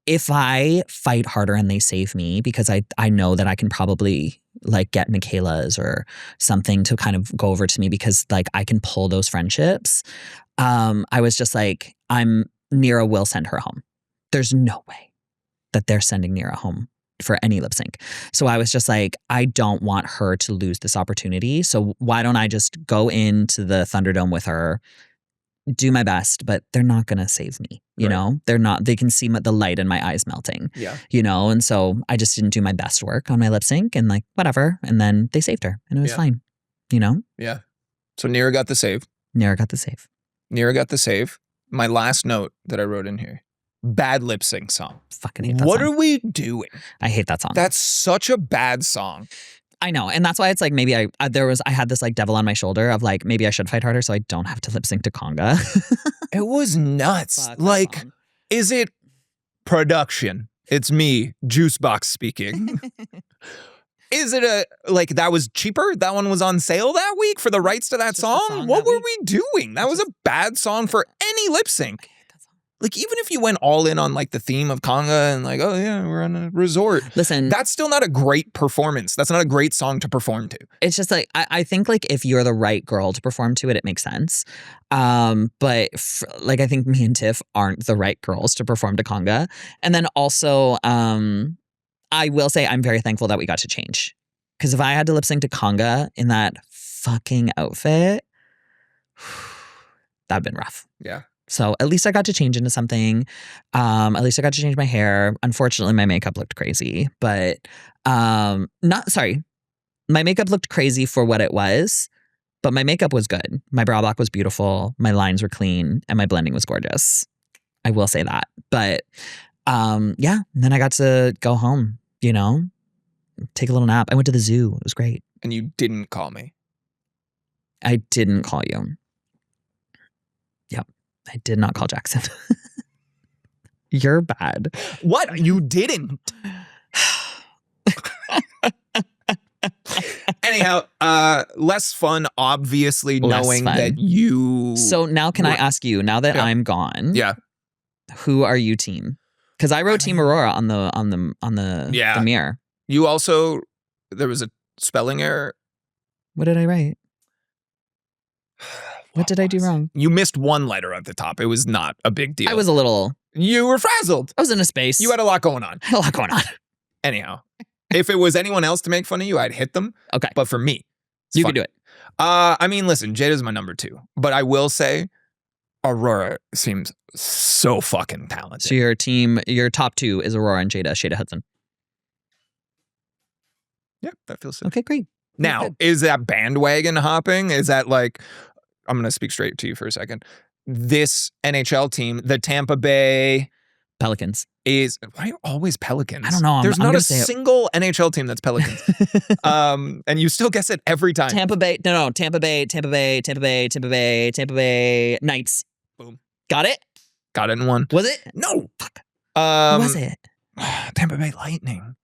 if I fight harder and they save me, because I know that I can probably like get Michaela's or something to kind of go over to me, because like I can pull those friendships. I was just like, Nira will send her home. There's no way that they're sending Nira home for any lip sync. So I was just like, I don't want her to lose this opportunity. So why don't I just go into the Thunderdome with her, do my best, but they're not going to save me. You know, they're not, they can see the light in my eyes melting, and so I just didn't do my best work on my lip sync and like, whatever. And then they saved her and it was fine, Yeah. So Nira got the save. Nira got the save. My last note that I wrote in here. Bad lip sync song. Fucking hate that song. What are we doing? I hate that song. That's such a bad song. I know. And that's why it's like maybe I had this like devil on my shoulder of like, maybe I should fight harder so I don't have to lip sync to conga. It was nuts. Like, is it production? It's me, Juicebox speaking. Is it that was cheaper? That one was on sale that week for the rights to that song? What were we doing? That was a bad song for any lip sync. Like, even if you went all in on like the theme of conga and like, oh yeah, we're on a resort. Listen, that's still not a great performance. That's not a great song to perform to. It's just like, I think like if you're the right girl to perform to it, it makes sense. But like, I think me and Tiff aren't the right girls to perform to conga. And then also, I will say I'm very thankful that we got to change. Because if I had to lip sync to conga in that fucking outfit, that'd been rough. Yeah. So at least I got to change into something. At least I got to change my hair. Unfortunately, my makeup looked crazy, but my makeup looked crazy for what it was, but my makeup was good. My brow block was beautiful. My lines were clean and my blending was gorgeous. I will say that. But yeah, and then I got to go home, take a little nap. I went to the zoo. It was great. And you didn't call me. I didn't call you. Yep. I did not call Jackson. You're bad. What? You didn't. Anyhow, less fun, obviously, knowing that you... So now can I ask you, now that I'm gone, who are you team? Because I wrote Team Aurora on the mirror. You also, there was a spelling error. What did I write? What did I do wrong? You missed one letter at the top. It was not a big deal. I was a little... You were frazzled. I was in a space. You had a lot going on. I had a lot going on. Anyhow, if it was anyone else to make fun of you, I'd hit them. Okay. But for me, you can do it. I mean, listen, Jada's my number 2. But I will say, Aurora seems so fucking talented. So your top 2 is Aurora and Shada Hudson. Yeah, that feels safe. Okay, great. Now, is that bandwagon hopping? Is that like... I'm going to speak straight to you for a second. This NHL team, the Tampa Bay Pelicans, is... Why always Pelicans? I don't know. There's not a single NHL team that's Pelicans. And you still guess it every time. Tampa Bay Knights. Boom. Got it? Got it in one. Was it? No. Fuck. Who was it? Tampa Bay Lightning.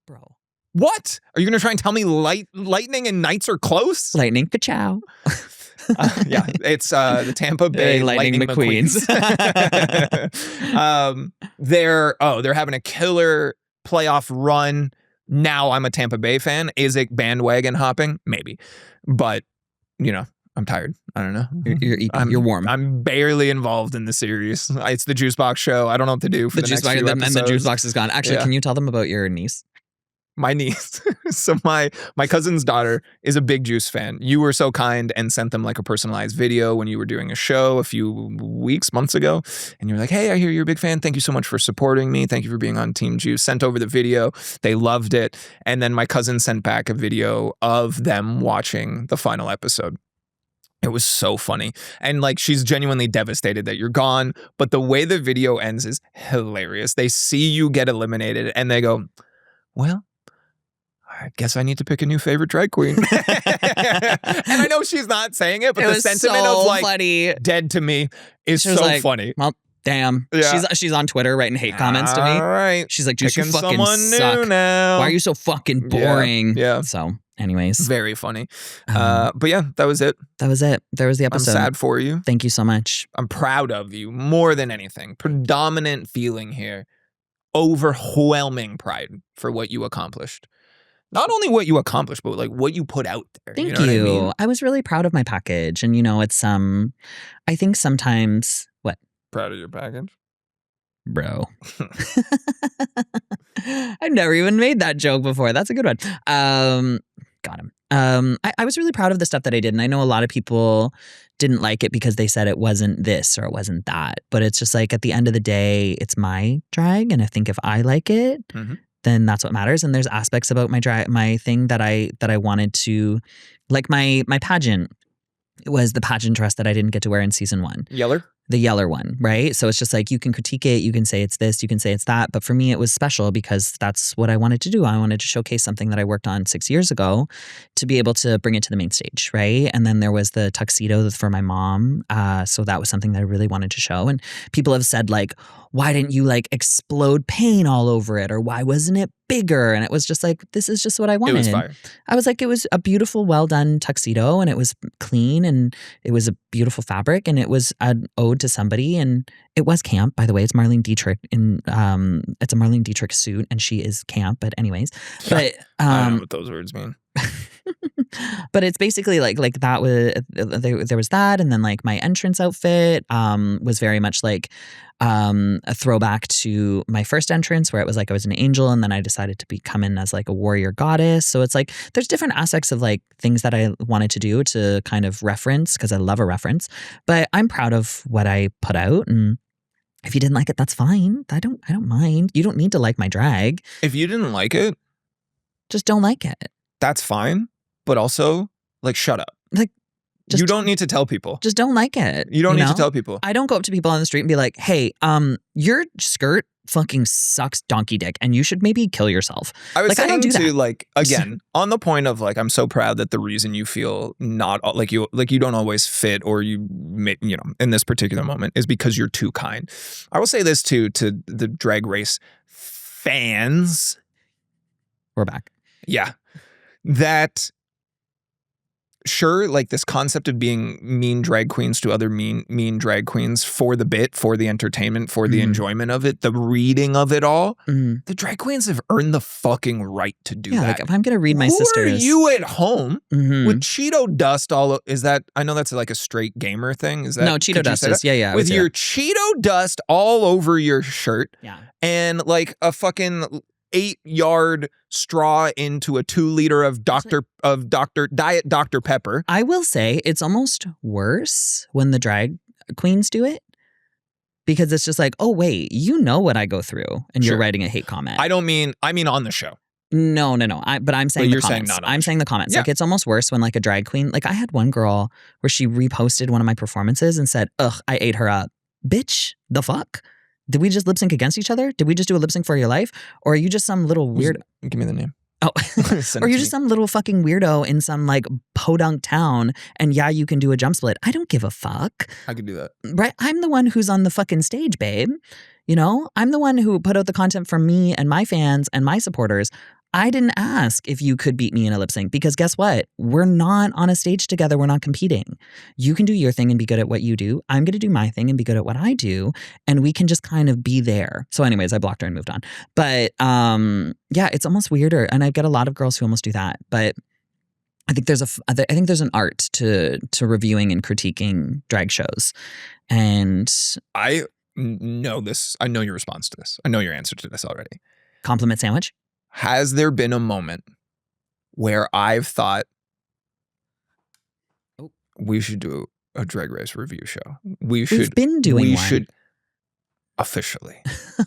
Bro. What? Are you going to try and tell me Lightning and Knights are close? Lightning, ka-chow. Yeah, it's the Tampa Bay Lightning McQueens. They're having a killer playoff run. Now I'm a Tampa Bay fan. Is it bandwagon hopping? Maybe. But, I'm tired. I don't know. You're warm. I'm barely involved in the series. It's the Juice Box show. I don't know what to do for the next few episodes. And the Juice Box is gone. Actually, can you tell them about your niece? My niece. So my cousin's daughter is a big Juice fan. You were so kind and sent them like a personalized video when you were doing a show a few months ago. And you're like, hey, I hear you're a big fan. Thank you so much for supporting me. Thank you for being on Team Juice. Sent over the video. They loved it. And then my cousin sent back a video of them watching the final episode. It was so funny. And like, she's genuinely devastated that you're gone. But the way the video ends is hilarious. They see you get eliminated and they go, well, I guess I need to pick a new favorite drag queen. And I know she's not saying it, but the sentiment of like funny. Dead to me is so like, funny. Well, damn. Yeah. She's on Twitter writing hate comments to me. All right. She's like, Juice, you fucking suck. Now. Why are you so fucking boring? Yeah. So anyways. Very funny. But yeah, that was it. There was the episode. I'm sad for you. Thank you so much. I'm proud of you more than anything. Predominant feeling here. Overwhelming pride for what you accomplished. Not only what you accomplished, but like what you put out there. Thank you. Know what I mean? I was really proud of my package. And it's I think sometimes what? Proud of your package? Bro. I've never even made that joke before. That's a good one. Got him. I was really proud of the stuff that I did. And I know a lot of people didn't like it because they said it wasn't this or it wasn't that. But it's just like at the end of the day, it's my drag. And I think if I like it, then that's what matters. And there's aspects about my thing that I wanted to, like my pageant. It was the pageant dress that I didn't get to wear in season 1. The yeller one, right? So it's just like you can critique it, you can say it's this, you can say it's that. But for me, it was special because that's what I wanted to do. I wanted to showcase something that I worked on 6 years ago to be able to bring it to the main stage, right? And then there was the tuxedo for my mom. So that was something that I really wanted to show. And people have said like, why didn't you like explode paint all over it? Or why wasn't it bigger? And it was just like, this is just what I wanted. It was fire. I was like, it was a beautiful, well done tuxedo and it was clean and it was a beautiful fabric and it was an ode to somebody. And it was camp, by the way. It's Marlene Dietrich it's a Marlene Dietrich suit and she is camp, but anyways. But I don't know what those words mean. But it's basically like that was there was that, and then like my entrance outfit was very much like a throwback to my first entrance where it was like I was an angel and then I decided to come in as like a warrior goddess. So it's like there's different aspects of like things that I wanted to do to kind of reference because I love a reference. But I'm proud of what I put out, and if you didn't like it, that's fine. I don't mind. You don't need to like my drag. If you didn't like it, just don't like it. That's fine. But also, like, shut up. Like, you don't need to tell people. Just don't like it. You don't need to tell people. I don't go up to people on the street and be like, hey, your skirt fucking sucks donkey dick and you should maybe kill yourself. I was like, saying I don't do to that. like, again, on the point of like, I'm so proud that the reason you feel not like you don't always fit or you in this particular moment is because you're too kind. I will say this too, to the Drag Race fans. We're back. Yeah. That sure, like this concept of being mean drag queens to other mean drag queens for the bit, for the entertainment, for the enjoyment of it, the reading of it all, the drag queens have earned the fucking right to do that. Like if I'm going to read my sisters. Who are you at home with Cheeto dust all is that, I know that's like a straight gamer thing. Is that? No, Cheeto dust is, yeah. With your Cheeto dust all over your shirt and like a fucking 8-yard straw into a 2-liter of Diet Dr. Pepper. I will say it's almost worse when the drag queens do it because it's just like, oh wait, you know what I go through, and you're writing a hate comment. I mean on the show. No. But I'm saying the comments. I'm saying the comments. Yeah. Like it's almost worse when like a drag queen. Like I had one girl where she reposted one of my performances and said, "Ugh, I ate her up." Bitch, the fuck. Did we just lip sync against each other? Did we just do a lip sync for your life? Or are you just some little weird? Give me the name. Oh, or you're just some little fucking weirdo in some like podunk town and yeah, you can do a jump split. I don't give a fuck. I could do that. Right? I'm the one who's on the fucking stage, babe. I'm the one who put out the content for me and my fans and my supporters. I didn't ask if you could beat me in a lip sync because guess what? We're not on a stage together. We're not competing. You can do your thing and be good at what you do. I'm going to do my thing and be good at what I do. And we can just kind of be there. So anyways, I blocked her and moved on. But yeah, it's almost weirder. And I get a lot of girls who almost do that. But I think there's an art to reviewing and critiquing drag shows, and I know this. I know your response to this. I know your answer to this already. compliment sandwich. Has there been a moment where I've thought we should do a Drag Race review show? We've been doing we one. should officially.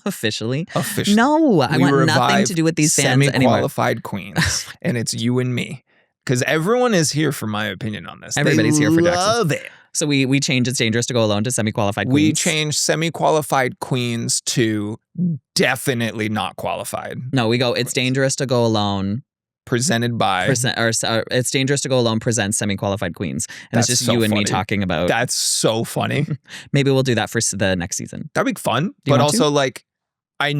Officially? Officially. No, I We want nothing revive to do with these fans anymore. Semi-qualified queens, and it's you and me. Because everyone is here for my opinion on this. Everybody's here for Jackson. Love it. So we changed It's Dangerous to Go Alone to semi-qualified queens. We changed semi-qualified queens to definitely not qualified. No, we go It's Dangerous to Go Alone. Presented by... It's Dangerous to Go Alone presents semi-qualified queens. And That's it's just so you and me funny. talking about... That's so funny. Maybe we'll do that for the next season. That'd be fun. Do you But want to? also, like, I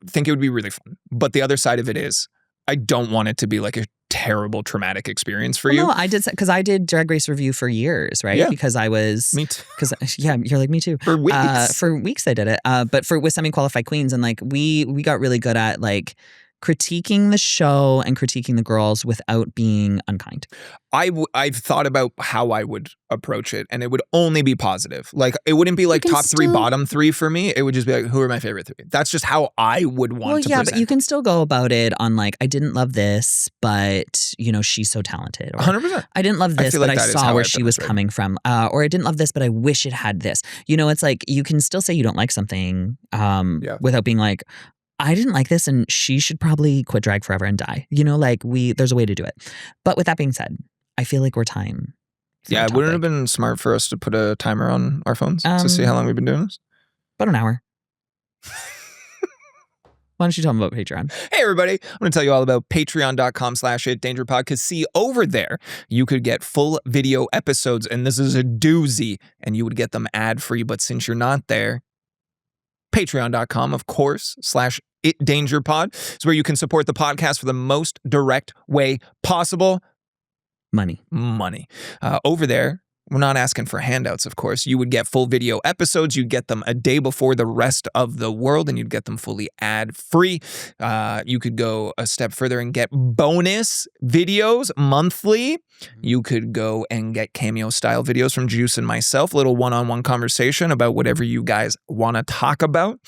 think it would be really fun. But the other side of it is, I don't want it to be like a terrible traumatic experience for you. No, I did, because I did Drag Race review for years, right? Yeah. Because I was... Me too. Because, yeah, you're like, me too. For weeks. For weeks I did it. But with semi-qualified queens, and like we got really good at like critiquing the show and critiquing the girls without being unkind. I've thought about how I would approach it, and it would only be positive. Like, it wouldn't be like can top three, still- bottom three for me. It would just be like, who are my favorite three? That's just how I would want to present. But you can still go about it on like, I didn't love this, but you know, she's so talented. Or 100%. I didn't love this, feel but like I that is saw how where I've she done was this, right? coming from. Or I didn't love this, but I wish it had this. You know, it's like, you can still say you don't like something without being like, I didn't like this and she should probably quit drag forever and die. You know, like there's a way to do it. But with that being said, I feel like we're time. Yeah, it wouldn't have been smart for us to put a timer on our phones to see how long we've been doing this? About an hour. Why don't you tell them about Patreon? Hey, everybody. I'm going to tell you all about patreon.com/itdangerpod, because see, over there, you could get full video episodes, and this is a doozy, and you would get them ad-free. But since you're not there, patreon.com, of course, /itdangerpod is where you can support the podcast for the most direct way possible. Money. Over there, we're not asking for handouts, of course. You would get full video episodes. You'd get them a day before the rest of the world, and you'd get them fully ad-free. You could go a step further and get bonus videos monthly. You could go and get cameo-style videos from Juice and myself, a little one-on-one conversation about whatever you guys want to talk about.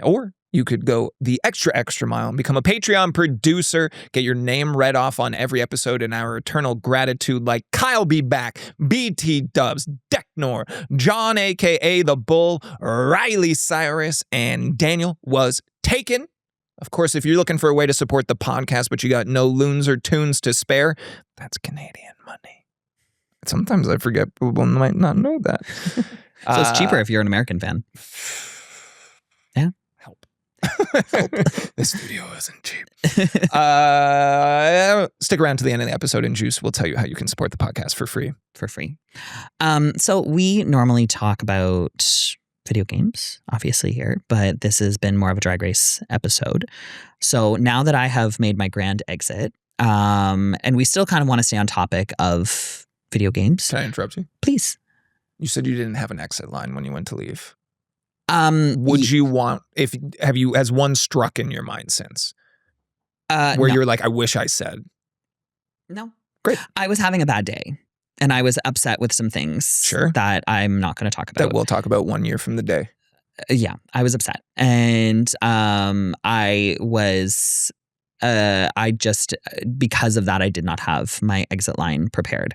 Or you could go the extra mile and become a Patreon producer, get your name read off on every episode in our eternal gratitude, like Kyle Be Back, BT Dubs, Decknor, John, a.k.a. The Bull, Riley Cyrus, and Daniel Was Taken. Of course, if you're looking for a way to support the podcast, but you got no loons or tunes to spare, that's Canadian money. Sometimes I forget people might not know that. So it's cheaper if you're an American fan. Yeah. Help. This video isn't cheap. Stick around to the end of the episode, and Juice will tell you how you can support the podcast for free. So we normally talk about video games, obviously, here, but this has been more of a Drag Race episode. So now that I have made my grand exit, and we still kind of want to stay on topic of video games. Can I interrupt you? Please. You said you didn't have an exit line when you went to leave. Would you want, has one struck in your mind since? Where no. you're like, I wish I said. No. Great. I was having a bad day, and I was upset with some things that I'm not going to talk about. That we'll talk about 1 year from the day. Yeah, I was upset. And I was, because of that, I did not have my exit line prepared.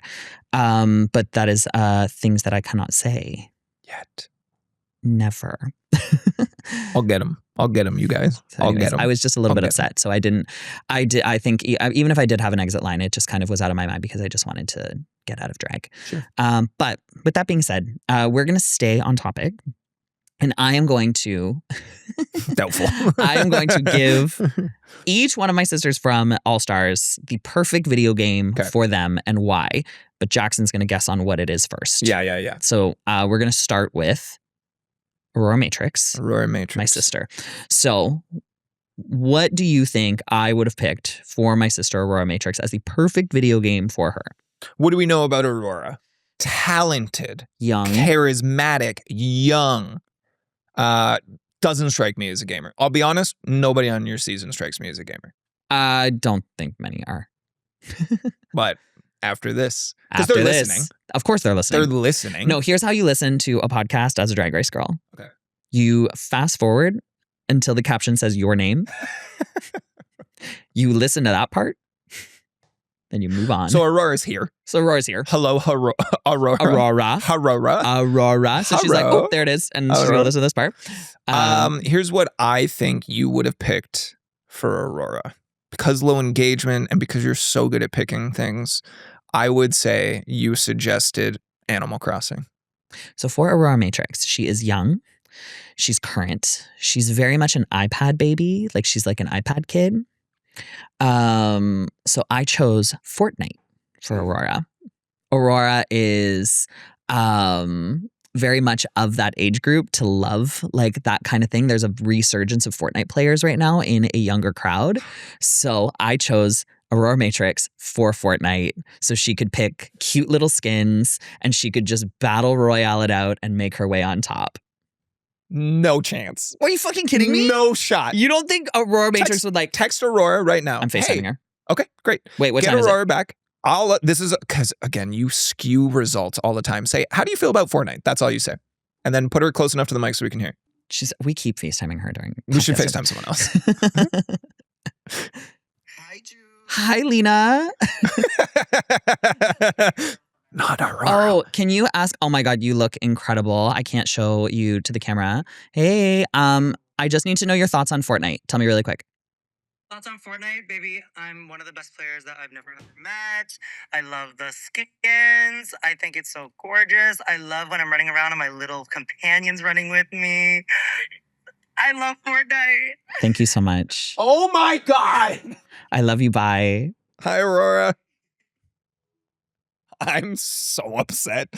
But that is things that I cannot say. Yet. Never. I'll get them, you guys. I'll get them. I was just a little bit upset. So I think even if I did have an exit line, it just kind of was out of my mind because I just wanted to get out of drag. Sure. But with that being said, we're going to stay on topic. And I am going to... Doubtful. I am going to give each one of my sisters from All Stars the perfect video game for them and why. But Jackson's going to guess on what it is first. Yeah. So we're going to start with Aurora Matrix. My sister. So what do you think I would have picked for my sister Aurora Matrix as the perfect video game for her? What do we know about Aurora? Talented. Young. Charismatic. Young. Doesn't strike me as a gamer. I'll be honest, nobody on your season strikes me as a gamer. I don't think many are. But after this, because they're listening. Of course they're listening. They're listening. No, here's how you listen to a podcast as a Drag Race girl. Okay. You fast forward until the caption says your name. You listen to that part. Then you move on. So Aurora's here. Hello, Aurora. Aurora. So she's like, oh, there it is. And she's going to listen to this part. Here's what I think you would have picked for Aurora. Because low engagement and because you're so good at picking things, I would say you suggested Animal Crossing. So for Aurora Matrix, she is young. She's current. She's very much an iPad baby. Like she's like an iPad kid. So I chose Fortnite for Aurora. Aurora is very much of that age group to love like that kind of thing. There's a resurgence of Fortnite players right now in a younger crowd. So I chose Aurora Matrix for Fortnite so she could pick cute little skins and she could just battle royale it out and make her way on top. No chance. Are you fucking kidding me? No shot. You don't think Aurora Matrix would like... Text Aurora right now. I'm FaceTiming her. Okay, great. Wait, what Get time Aurora is it? back. This is because, again, you skew results all the time. Say, how do you feel about Fortnite? That's all you say. And then put her close enough to the mic so we can hear. We keep FaceTiming her during... We should FaceTime someone else. Hi, Jude. Hi, Lena. Not Aurora. Oh, can you ask? Oh my God, you look incredible. I can't show you to the camera. Hey, I just need to know your thoughts on Fortnite. Tell me really quick. Thoughts on Fortnite, baby? I'm one of the best players that I've never met. I love the skins. I think it's so gorgeous. I love when I'm running around and my little companions running with me. I love Fortnite. Thank you so much. Oh my God. I love you. Bye. Hi, Aurora. I'm so upset.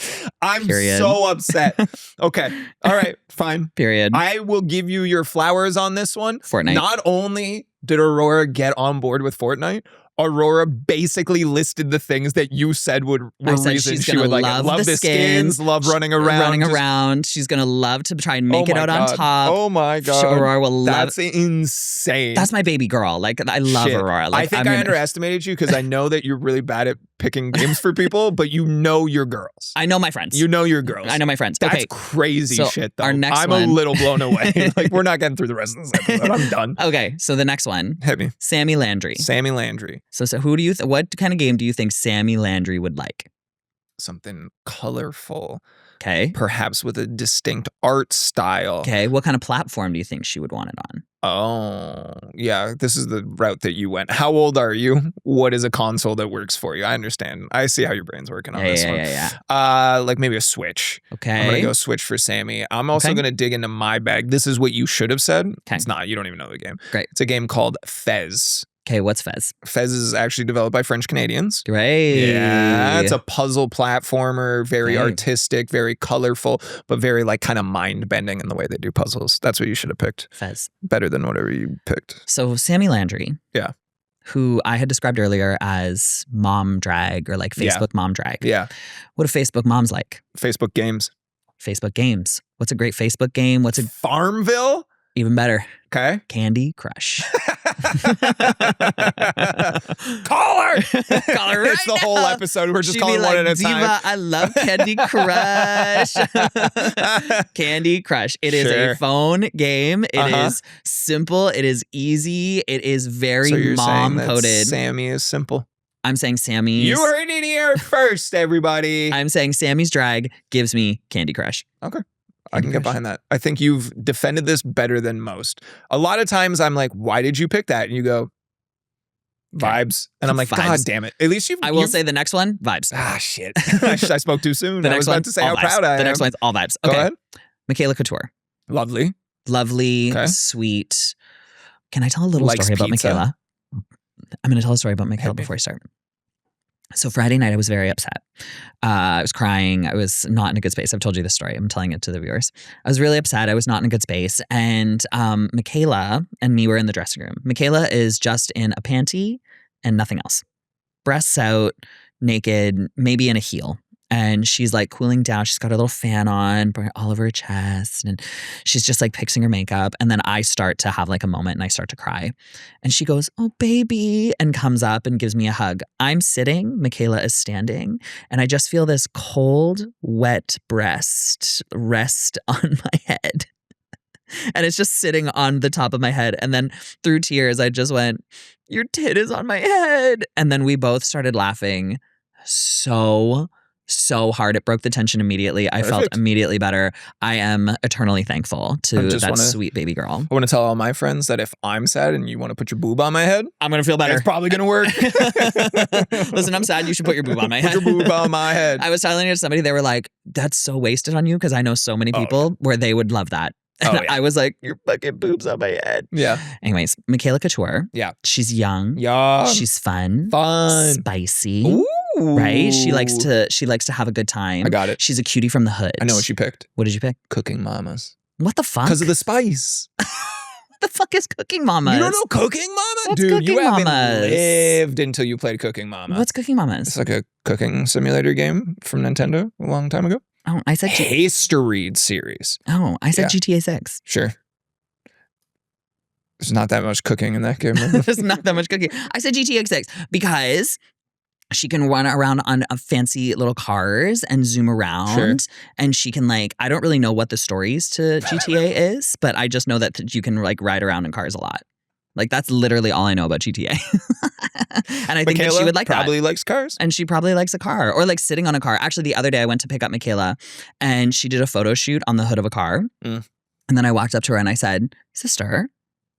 Period. So upset. Okay. All right. Fine. Period. I will give you your flowers on this one. Fortnite. Not only did Aurora get on board with Fortnite, Aurora basically listed the things that you said were reasons she would like it. Love the skins, love running around. She's going to love to try and make it out on top. Oh my God. Aurora will love. That's insane. That's my baby girl. Like, I love Aurora. Like, I think I underestimated you because I know that you're really bad at picking games for people, but you know your girls. I know my friends. You know your girls. I know my friends. That's okay. crazy shit, though. Our next I'm one. a little blown away. Like, we're not getting through the rest of this episode. I'm done. Okay, so the next one. Hit me. Sammy Landry. Sammy Landry. So who do you what kind of game do you think Sammy Landry would like? Something colorful. Okay. Perhaps with a distinct art style. Okay. What kind of platform do you think she would want it on? Oh, yeah. This is the route that you went. How old are you? What is a console that works for you? I understand. I see how your brain's working on this one. Yeah. Like maybe a Switch. Okay. I'm going to go Switch for Sammy. I'm also going to dig into my bag. This is what you should have said. Okay. It's not. You don't even know the game. Great. It's a game called Fez. Okay, what's Fez? Fez is actually developed by French Canadians. Great. Yeah, it's a puzzle platformer, very artistic, very colorful, but very like kind of mind-bending in the way they do puzzles. That's what you should have picked. Fez. Better than whatever you picked. So Sammy Landry. Yeah. Who I had described earlier as mom drag or like Facebook mom drag. Yeah. What do Facebook moms like? Facebook games. Facebook games. What's a great Facebook game? What's a Farmville? Even better. Okay. Candy Crush. Call her! Call her right It's the whole episode. We're just She'd calling be one like, at a Diva, time. I love Candy Crush. Candy Crush. It is a phone game. It is simple. It is easy. It is very mom-coded. Sammy is simple. I'm saying Sammy's... You heard it here first, everybody. I'm saying Sammy's drag gives me Candy Crush. Okay. I can get behind that. I think you've defended this better than most. A lot of times I'm like, why did you pick that? And you go, vibes. And I'm like, God damn it. At least I will say the next one, vibes. Ah, shit. I spoke too soon. The next I was about to say how proud I am. The next one's all vibes. Okay. Go ahead. Michaela Couture. Lovely. Sweet. Can I tell a little story about Michaela? I'm going to tell a story about Michaela before I start. So Friday night, I was very upset. I was crying. I was not in a good space. I've told you this story. I'm telling it to the viewers. I was really upset. I was not in a good space. And Michaela and me were in the dressing room. Michaela is just in a panty and nothing else. Breasts out, naked, maybe in a heel. And she's like cooling down. She's got a little fan on all over her chest. And she's just like fixing her makeup. And then I start to have like a moment and I start to cry. And she goes, "Oh, baby," and comes up and gives me a hug. I'm sitting. Michaela is standing. And I just feel this cold, wet breast rest on my head. And it's just sitting on the top of my head. And then through tears, I just went, "Your tit is on my head." And then we both started laughing so hard. It broke the tension immediately. I felt immediately better. I am eternally thankful to that sweet baby girl. I want to tell all my friends that if I'm sad and you want to put your boob on my head, I'm going to feel better. It's probably going to work. Listen, I'm sad. You should put your boob on my head. Put your boob on my head. I was telling it to somebody. They were like, "That's so wasted on you," because I know so many people where they would love that. And I was like, "Your fucking boobs on my head." Yeah. Anyways, Michaela Couture. Yeah. She's young. Yeah. She's fun. Spicy. Ooh. Right? She likes to have a good time. I got it. She's a cutie from the hood. I know what she picked. What did you pick? Cooking Mamas. What the fuck? Because of the spice. What the fuck is Cooking Mamas? You don't know Cooking Mama? What's Dude, Cooking you haven't Mamas? lived until you played Cooking Mama. What's Cooking Mamas? It's like a cooking simulator game from Nintendo a long time ago. Oh, I said Taste to Read series. Oh, I said GTA 6. Sure. There's not that much cooking in that game. There's not that much cooking. I said GTA 6 because she can run around on fancy little cars and zoom around. Sure. And she can I don't really know what the stories to GTA is, but I just know that you can ride around in cars a lot. That's literally all I know about GTA. And I think that she would like probably that. likes cars. And she probably likes a car or sitting on a car. Actually, the other day I went to pick up Michaela and she did a photo shoot on the hood of a car. Mm. And then I walked up to her and I said, "Sister,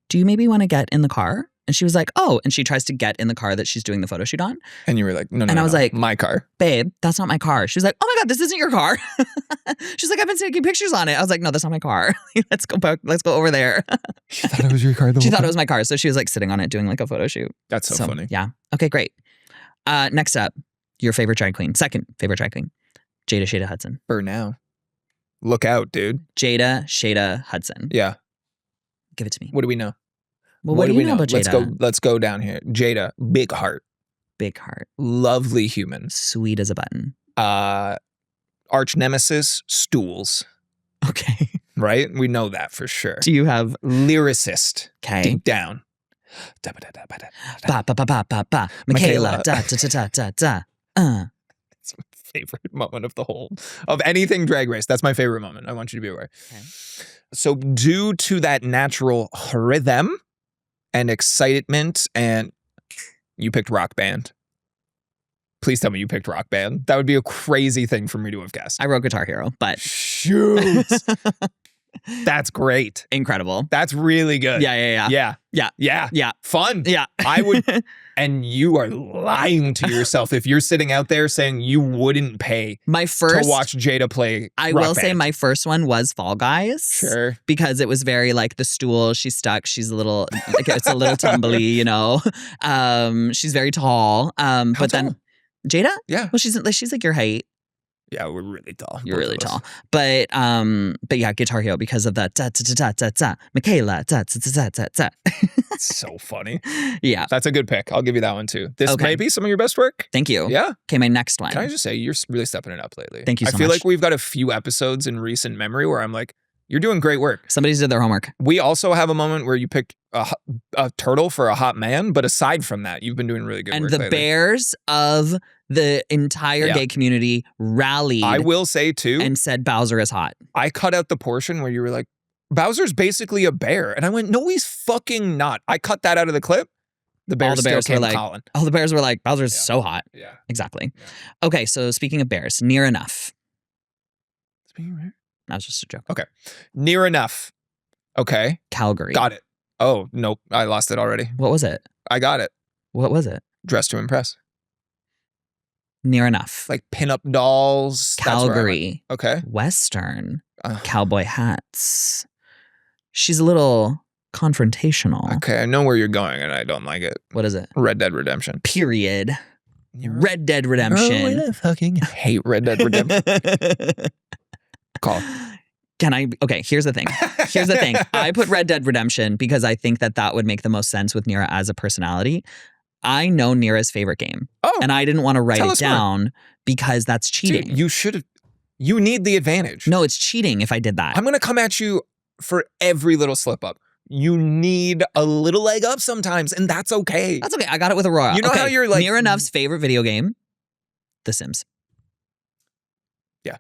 do you maybe want to get in the car?" And she was like, "Oh," and she tries to get in the car that she's doing the photo shoot on. And you were like, no, I was like, my car. "Babe, that's not my car." She was like, "Oh my God, this isn't your car." She's like, "I've been taking pictures on it." I was like, "No, that's not my car. Let's go back. Let's go over there." She thought it was your car. She thought it was my car. So she was sitting on it doing a photo shoot. That's so funny. Yeah. Okay, great. Next up, your favorite drag queen. Second favorite drag queen. Jada Shada Hudson. For now. Look out, dude. Jada Shada Hudson. Yeah. Give it to me. What do we know? Well, what do you know about Jada? Let's go down here. Jada, big heart. Big heart. Lovely human. Sweet as a button. Arch nemesis, stools. Okay. Right? We know that for sure. Do you have lyricist? Okay. Deep down. Ba ba ba ba ba ba. Michaela. Da da da da da. It's my favorite moment of anything Drag Race. That's my favorite moment. I want you to be aware. Okay. So due to that natural rhythm and excitement, and you picked rock band. Please tell me you picked rock band. That would be a crazy thing for me to have guessed. I wrote Guitar Hero, but shoot. That's great. Incredible. That's really good. Yeah. Fun. Yeah. I would, and you are lying to yourself if you're sitting out there saying you wouldn't pay to watch Jada play. I will say my first one was Fall Guys. Sure. Because it was very the stool, she's stuck, she's a little, it's a little tumbly, she's very tall. But tall? then Jada? Yeah. Well, she's your height. Yeah, we're really tall. You're really tall. But yeah, Guitar Hero because of that da da da da da. Michaela da da da da da. It's so funny. Yeah. That's a good pick. I'll give you that one too. This may be some of your best work. Thank you. Yeah. Okay, my next one. Can I just say you're really stepping it up lately? Thank you so much. I feel like we've got a few episodes in recent memory where I'm like, you're doing great work. Somebody's did their homework. We also have a moment where you picked a turtle for a hot man, but aside from that, you've been doing really good work lately. And the bears of the entire gay community rallied. I will say too. And said Bowser is hot. I cut out the portion where you were like, Bowser's basically a bear. And I went, no, he's fucking not. I cut that out of the clip. The bears still came calling. All the bears were like, Bowser's so hot. Yeah. Exactly. Yeah. Okay, so speaking of bears, Near Enough. Speaking of bears? That was just a joke. Okay. Near Enough. Okay. Calgary. Got it. Oh, nope. I lost it already. What was it? I got it. What was it? Dress to Impress. Near Enough. Like pinup dolls. Calgary. Okay. Western. Cowboy hats. She's a little confrontational. Okay, I know where you're going and I don't like it. What is it? Red Dead Redemption. Period. Red Dead Redemption. Oh, I fucking hate Red Dead Redemption. Call. Okay, here's the thing. I put Red Dead Redemption because I think that would make the most sense with Nira as a personality. I know Nira's favorite game. Oh. And I didn't want to write Tell it us more. down because that's cheating. Dude, you should have. You need the advantage. No, it's cheating if I did that. I'm going to come at you for every little slip up. You need a little leg up sometimes, and that's okay. That's okay. I got it with Aurora. You know how you're like... Nira Nuff's favorite video game? The Sims. Yeah.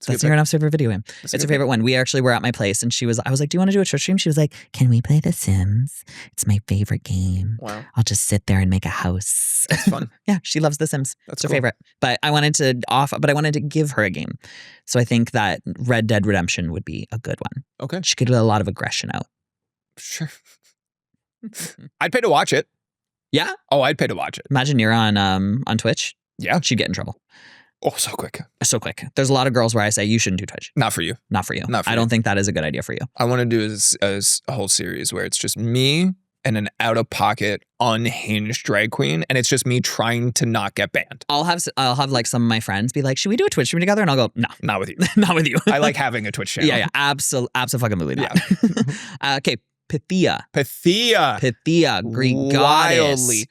That's Nira Nuff's favorite video game. It's her favorite one. We actually were at my place, and I was like, do you want to do a Twitch stream? She was like, can we play The Sims? It's my favorite game. Wow. I'll just sit there and make a house. That's fun. Yeah, she loves The Sims. That's her cool. favorite. But I wanted to give her a game. So I think that Red Dead Redemption would be a good one. Okay. She could get a lot of aggression out. Sure. I'd pay to watch it. Yeah? Oh, I'd pay to watch it. Imagine Nira on Twitch. Yeah. She'd get in trouble. Oh, so quick. So quick. There's a lot of girls where I say, you shouldn't do Twitch. Not for you. Not for you. Not for I you. don't think that is a good idea for you. I want to do a whole series where it's just me and an out-of-pocket, unhinged drag queen, and it's just me trying to not get banned. I'll have like some of my friends be like, should we do a Twitch stream together? And I'll go, no. Not with you. Not with you. I like having a Twitch channel. Yeah. Absolutely not. Okay. Pythia, Greek Wildly goddess.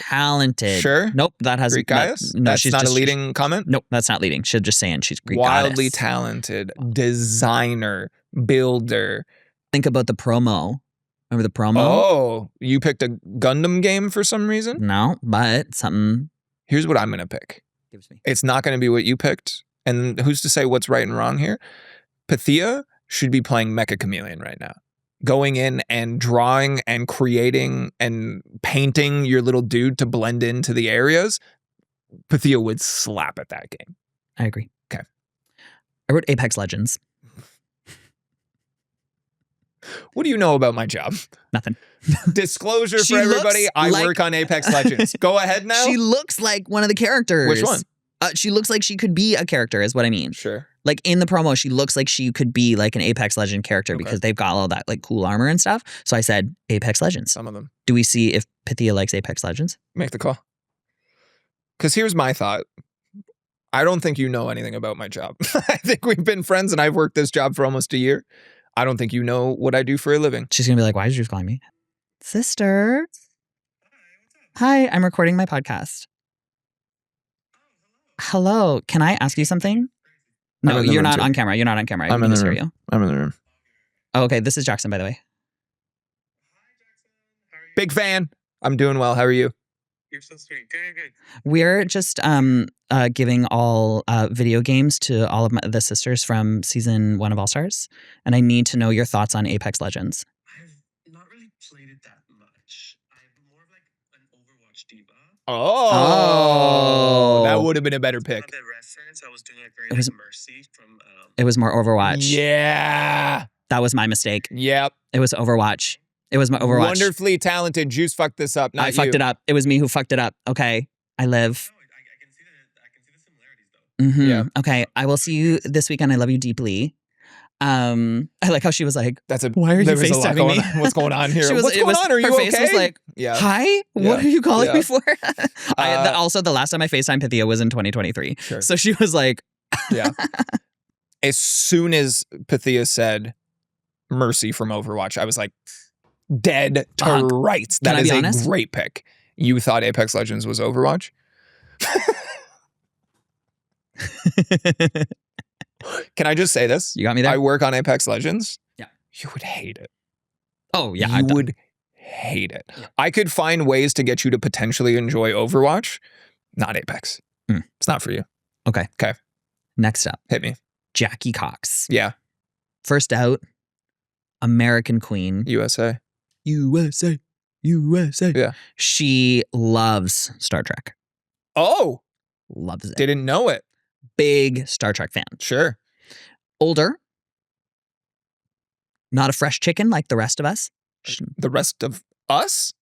Talented. Sure. Nope, that has Greek goddess? No, That's she's not just a leading comment? Nope, that's not leading. She's just saying she's Greek Wildly goddess. talented, designer, builder. Think about the promo. Remember the promo? Oh, you picked a Gundam game for some reason? No, but something. Here's what I'm going to pick. Give it to me. It's not going to be what you picked. And who's to say what's right and wrong here? Pythia should be playing Mecha Chameleon right now. Going in and drawing and creating and painting your little dude to blend into the areas. Pythia would slap at that game. I agree. Okay. I wrote Apex Legends. What do you know about my job? Nothing. Disclosure She for everybody. looks I like- work on Apex Legends. Go ahead now. She looks like one of the characters. Which one? She looks like she could be a character, is what I mean. Sure. Like in the promo, she looks like she could be like an Apex Legend character because they've got all that like cool armor and stuff. So I said Apex Legends. Some of them. Do we see if Pythia likes Apex Legends? Make the call. Because here's my thought. I don't think you know anything about my job. I think we've been friends and I've worked this job for almost a year. I don't think you know what I do for a living. She's going to be like, why did you call me? Sister. Hi, I'm recording my podcast. Hello, can I ask you something? No, I'm in the you're room not too. on camera. You're not on camera. I I'm can in the just hear room. you. I'm in the room. Oh, okay, this is Jackson, by the way. Big fan. I'm doing well. How are you? You're so sweet. Good. We're just giving all video games to all of the sisters from season 1 of All Stars, and I need to know your thoughts on Apex Legends. I've not really played it that much. I'm more of like an Overwatch diva. Oh. That would have been a better pick. The reference, I was doing like very It was- like Mercy from. It was more Overwatch. Yeah. That was my mistake. Yep. It was Overwatch. It was my Overwatch. Wonderfully talented. Juice fucked this up. Not I fucked it up. It was me who fucked it up. Okay, I live. No, I can see the similarities though. Mm-hmm. Yeah. Okay, I will see you this weekend. I love you deeply. I like how she was like, That's a. why are you there was a lot FaceTiming going me? on. What's going on here? She was- What's it going was- on? Are you her okay? face was like, yeah. hi, what Yeah. are you calling Yeah. me for? Also, the last time I FaceTime Pythia was in 2023. Sure. So she was like, Yeah. As soon as Pythia said Mercy from Overwatch, I was like, dead to Fuck. rights. Can That I is be a honest? great pick. You thought Apex Legends was Overwatch? Can I just say this? you got me there? I work on Apex Legends. Yeah. You would hate it. Oh, yeah. You would hate it. Yeah. I could find ways to get you to potentially enjoy Overwatch, not Apex. Mm. It's not for you. Okay. Okay. Next up, Hit me. Jackie Cox. Yeah. First out, American Queen. USA. USA. Yeah. She loves Star Trek. Oh, Loves it. didn't know it. Big Star Trek fan. Sure. Older. Not a fresh chicken like the rest of us. The rest of us?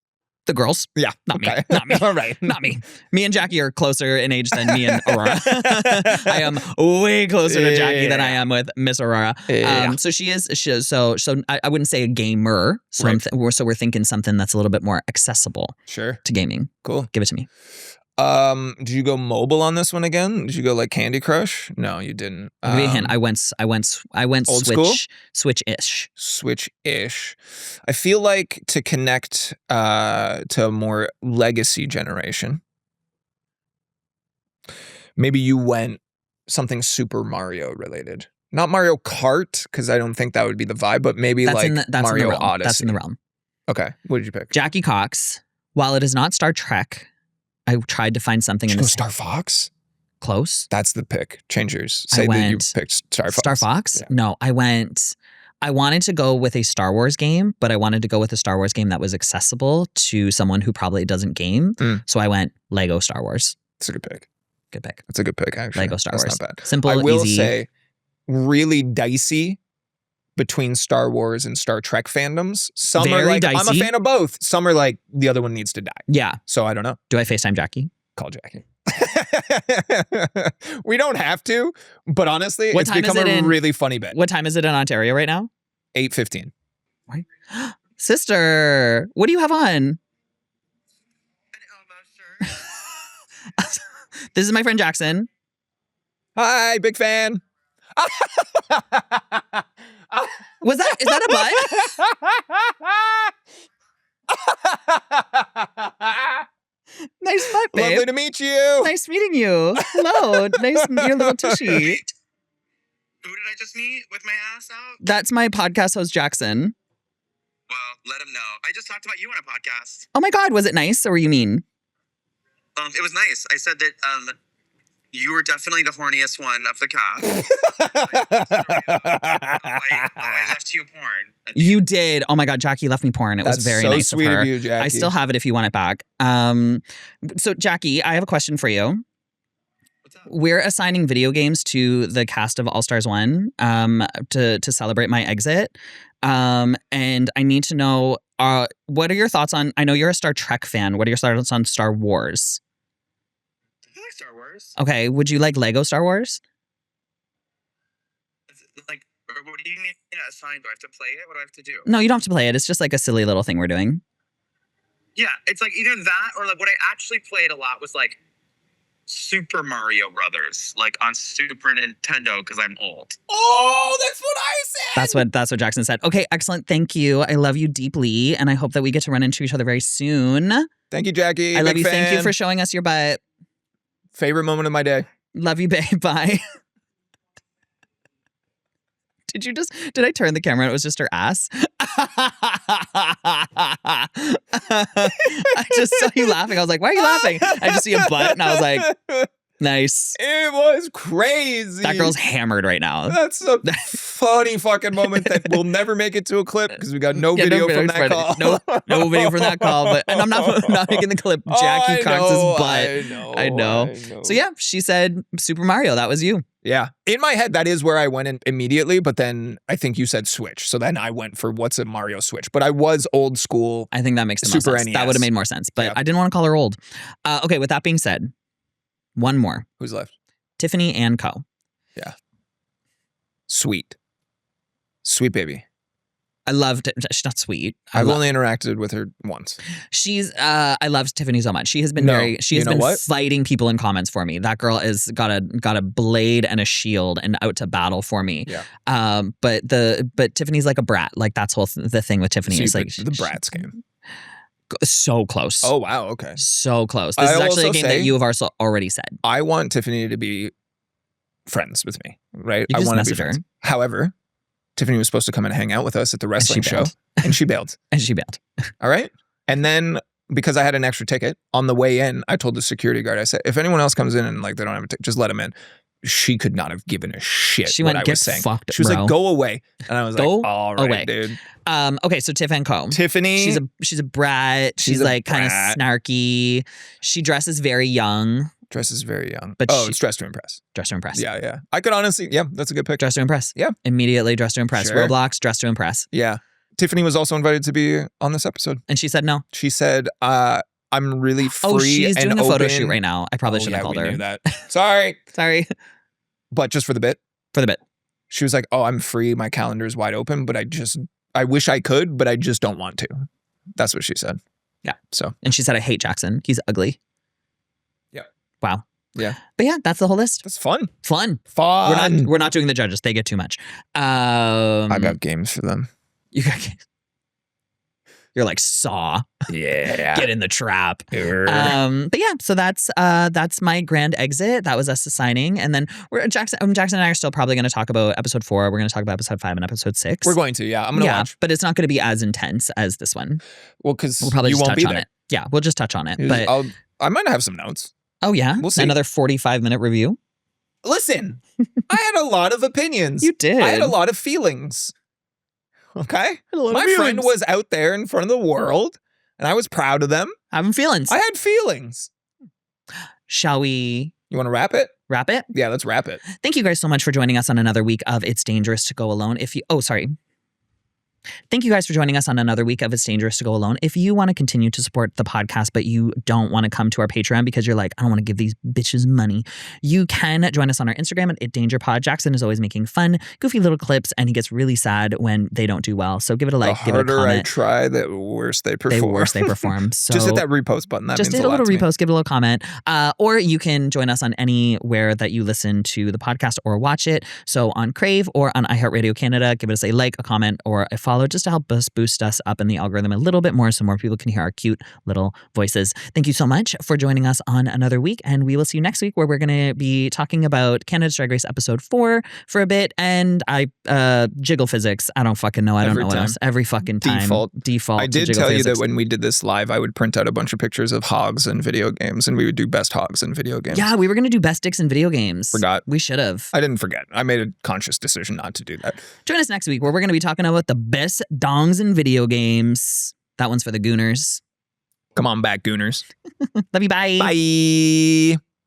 The girls. Yeah. Not okay. me. Not me. All right. Not me. Me and Jackie are closer in age than me and Aurora. I am way closer to Jackie than I am with Miss Aurora. Yeah. So she is. So I wouldn't say a gamer. So Right. so we're thinking something that's a little bit more accessible Sure. to gaming. Cool. Give it to me. Did you go mobile on this one again? Did you go like Candy Crush? No, you didn't. I'll give you a hint. I went old school? Switch-ish. Switch-ish. I feel like to connect to a more legacy generation, maybe you went something Super Mario related. Not Mario Kart, because I don't think that would be the vibe, but maybe that's Mario Odyssey. That's in the realm. Okay. What did you pick? Jackie Cox. While it is not Star Trek, I tried to find something Did in you the go Star Fox? Close. That's the pick. Change yours. Say that you picked Star Fox. Star Fox? Yeah. No, I wanted to go with a Star Wars game, but I wanted to go with a Star Wars game that was accessible to someone who probably doesn't game. So I went Lego Star Wars. That's a good pick. Good pick. That's a good pick, actually. Lego Star Wars. That's not bad. Simple, I will easy. say, really dicey between Star Wars and Star Trek fandoms. Some Very are like, dicey. I'm a fan of both. Some are like, the other one needs to die. Yeah. So I don't know. Do I FaceTime Jackie? Call Jackie. We don't have to, but honestly, What it's time is become it a in- really funny bit. What time is it in Ontario right now? 8:15. Right. Sister, what do you have on? This is my friend Jackson. Hi, big fan. Is that a butt? Nice butt, babe. Lovely to meet you. Nice meeting you. Hello. Nice, your little tushy. Who did I just meet with my ass out? That's my podcast host, Jackson. Well, let him know. I just talked about you on a podcast. Oh my God, was it nice or were you mean? It was nice. I said that you were definitely the horniest one of the cast. I left you porn. You did. Oh my God, Jackie left me porn. It was very so nice sweet of her. of you, Jackie. I still have it if you want it back. So Jackie, I have a question for you. What's up? We're assigning video games to the cast of All Stars 1 to celebrate my exit. And I need to know, what are your thoughts on, I know you're a Star Trek fan. What are your thoughts on Star Wars? I like Star Wars. Okay, would you like Lego Star Wars? Like, what do you mean assigned? Do I have to play it? What do I have to do? No, you don't have to play it. It's just like a silly little thing we're doing. Yeah, it's like either that or like what I actually played a lot was like Super Mario Brothers, like on Super Nintendo because I'm old. Oh, that's what I said. That's what Jackson said. Okay, excellent. Thank you. I love you deeply, and I hope that we get to run into each other very soon. Thank you, Jackie. I love you. Big Thank you fan. for showing us your butt. Favorite moment of my day. Love you, babe. Bye. Did I turn the camera and it was just her ass? I just saw you laughing. I was like, why are you laughing? I just see a butt and I was like, nice. It was crazy. That girl's hammered right now. That's a funny fucking moment that will never make it to a clip because we got no video from that call. No video from that call. But and I'm not making the clip. Jackie Cox's butt. I know. So yeah, she said Super Mario. That was you. Yeah. In my head, that is where I went in immediately, but then I think you said Switch. So then I went for what's a Mario Switch. But I was old school. I think that makes the most Super sense. NES. That would have made more sense. But Yeah. I didn't want to call her old. Okay, with that being said, one more. Who's left? Tiffany and Co. Sweet. Sweet baby. I loved it. She's not sweet. I've only interacted with her once. I loved Tiffany so much. She has been fighting people in comments for me. That girl is got a blade and a shield and out to battle for me. Yeah. But Tiffany's like a brat. Like that's the thing with Tiffany. See, is like the Bratz game. So close. Oh, wow. Okay. So close. This is I'll actually a also game say- that you have also already said. I want Tiffany to be friends with me, right? You I just want to be message her. friends. However, Tiffany was supposed to come and hang out with us at the wrestling show, bailed. and she bailed. And she bailed. All right. And then because I had an extra ticket on the way in, I told the security guard, I said, if anyone else comes in and like they don't have a ticket, just let them in. She could not have given a shit. She what went, I "Get was saying. fucked, She was bro." like, go away. And I was Go like, all right, away. dude. Okay, so Tiff and Co. Tiffany. She's a brat. She's a like kind of brat. snarky. She dresses very young. Dresses very young. But it's dress to impress. Dress to impress. Yeah. I could honestly, that's a good pick. Dress to impress. Yeah. Immediately dress to impress. Sure. Roblox, dress to impress. Yeah. Tiffany was also invited to be on this episode. And she said no. She said, I'm really free. Oh, she's and doing the photo open. shoot right now. I probably shouldn't have we called her. knew that. Sorry. Sorry. But just for the bit. For the bit. She was like, oh, I'm free. My calendar is wide open, but I wish I could, but I just don't want to. That's what she said. Yeah. So. And she said, I hate Jackson. He's ugly. Wow. Yeah. But yeah, that's the whole list. That's fun. Fun. Fun. We're not doing the judges. They get too much. I got games for them. You got games. You're like Saw. Yeah. Get in the trap. But yeah, so that's my grand exit. That was us assigning, and then Jackson and I are still probably going to talk about episode 4. We're going to talk about episode 5 and episode 6. We're going to, yeah. I'm going to watch, but it's not going to be as intense as this one. Well, because we'll probably you just won't touch be on there. it. Yeah, we'll just touch on it. But I might have some notes. Oh yeah, we'll see. Another 45-minute review. Listen, I had a lot of opinions. You did. I had a lot of feelings. Okay? My friend was out there in front of the world, and I was proud of them. Having feelings. I had feelings. Shall we? You want to wrap it? Wrap it? Yeah, let's wrap it. Thank you guys so much for joining us on another week of It's Dangerous to Go Alone. Thank you guys for joining us on another week of It's Dangerous to Go Alone. If you want to continue to support the podcast, but you don't want to come to our Patreon because you're like, I don't want to give these bitches money, you can join us on our Instagram at ItDangerPod. Jackson is always making fun, goofy little clips, and he gets really sad when they don't do well. So give it a like, give it a comment. The harder I try, the worse they perform. So just hit that repost button. That just means hit a little lot to repost, give it a little comment. Or you can join us on anywhere that you listen to the podcast or watch it. So on Crave or on iHeartRadio Canada, give us a like, a comment, or a follow just to help us boost us up in the algorithm a little bit more so more people can hear our cute little voices. Thank you so much for joining us on another week, and we will see you next week where we're going to be talking about Canada's Drag Race episode 4 for a bit, and jiggle physics. I don't fucking know. I don't know what else. Every fucking time. Default. I did tell you that when we did this live, I would print out a bunch of pictures of hogs in video games, and we would do best hogs in video games. Yeah, we were going to do best dicks in video games. Forgot. We should have. I didn't forget. I made a conscious decision not to do that. Join us next week where we're going to be talking about the best dongs in video games. That one's for the Gooners. Come on back, Gooners. Love you. Bye. Bye.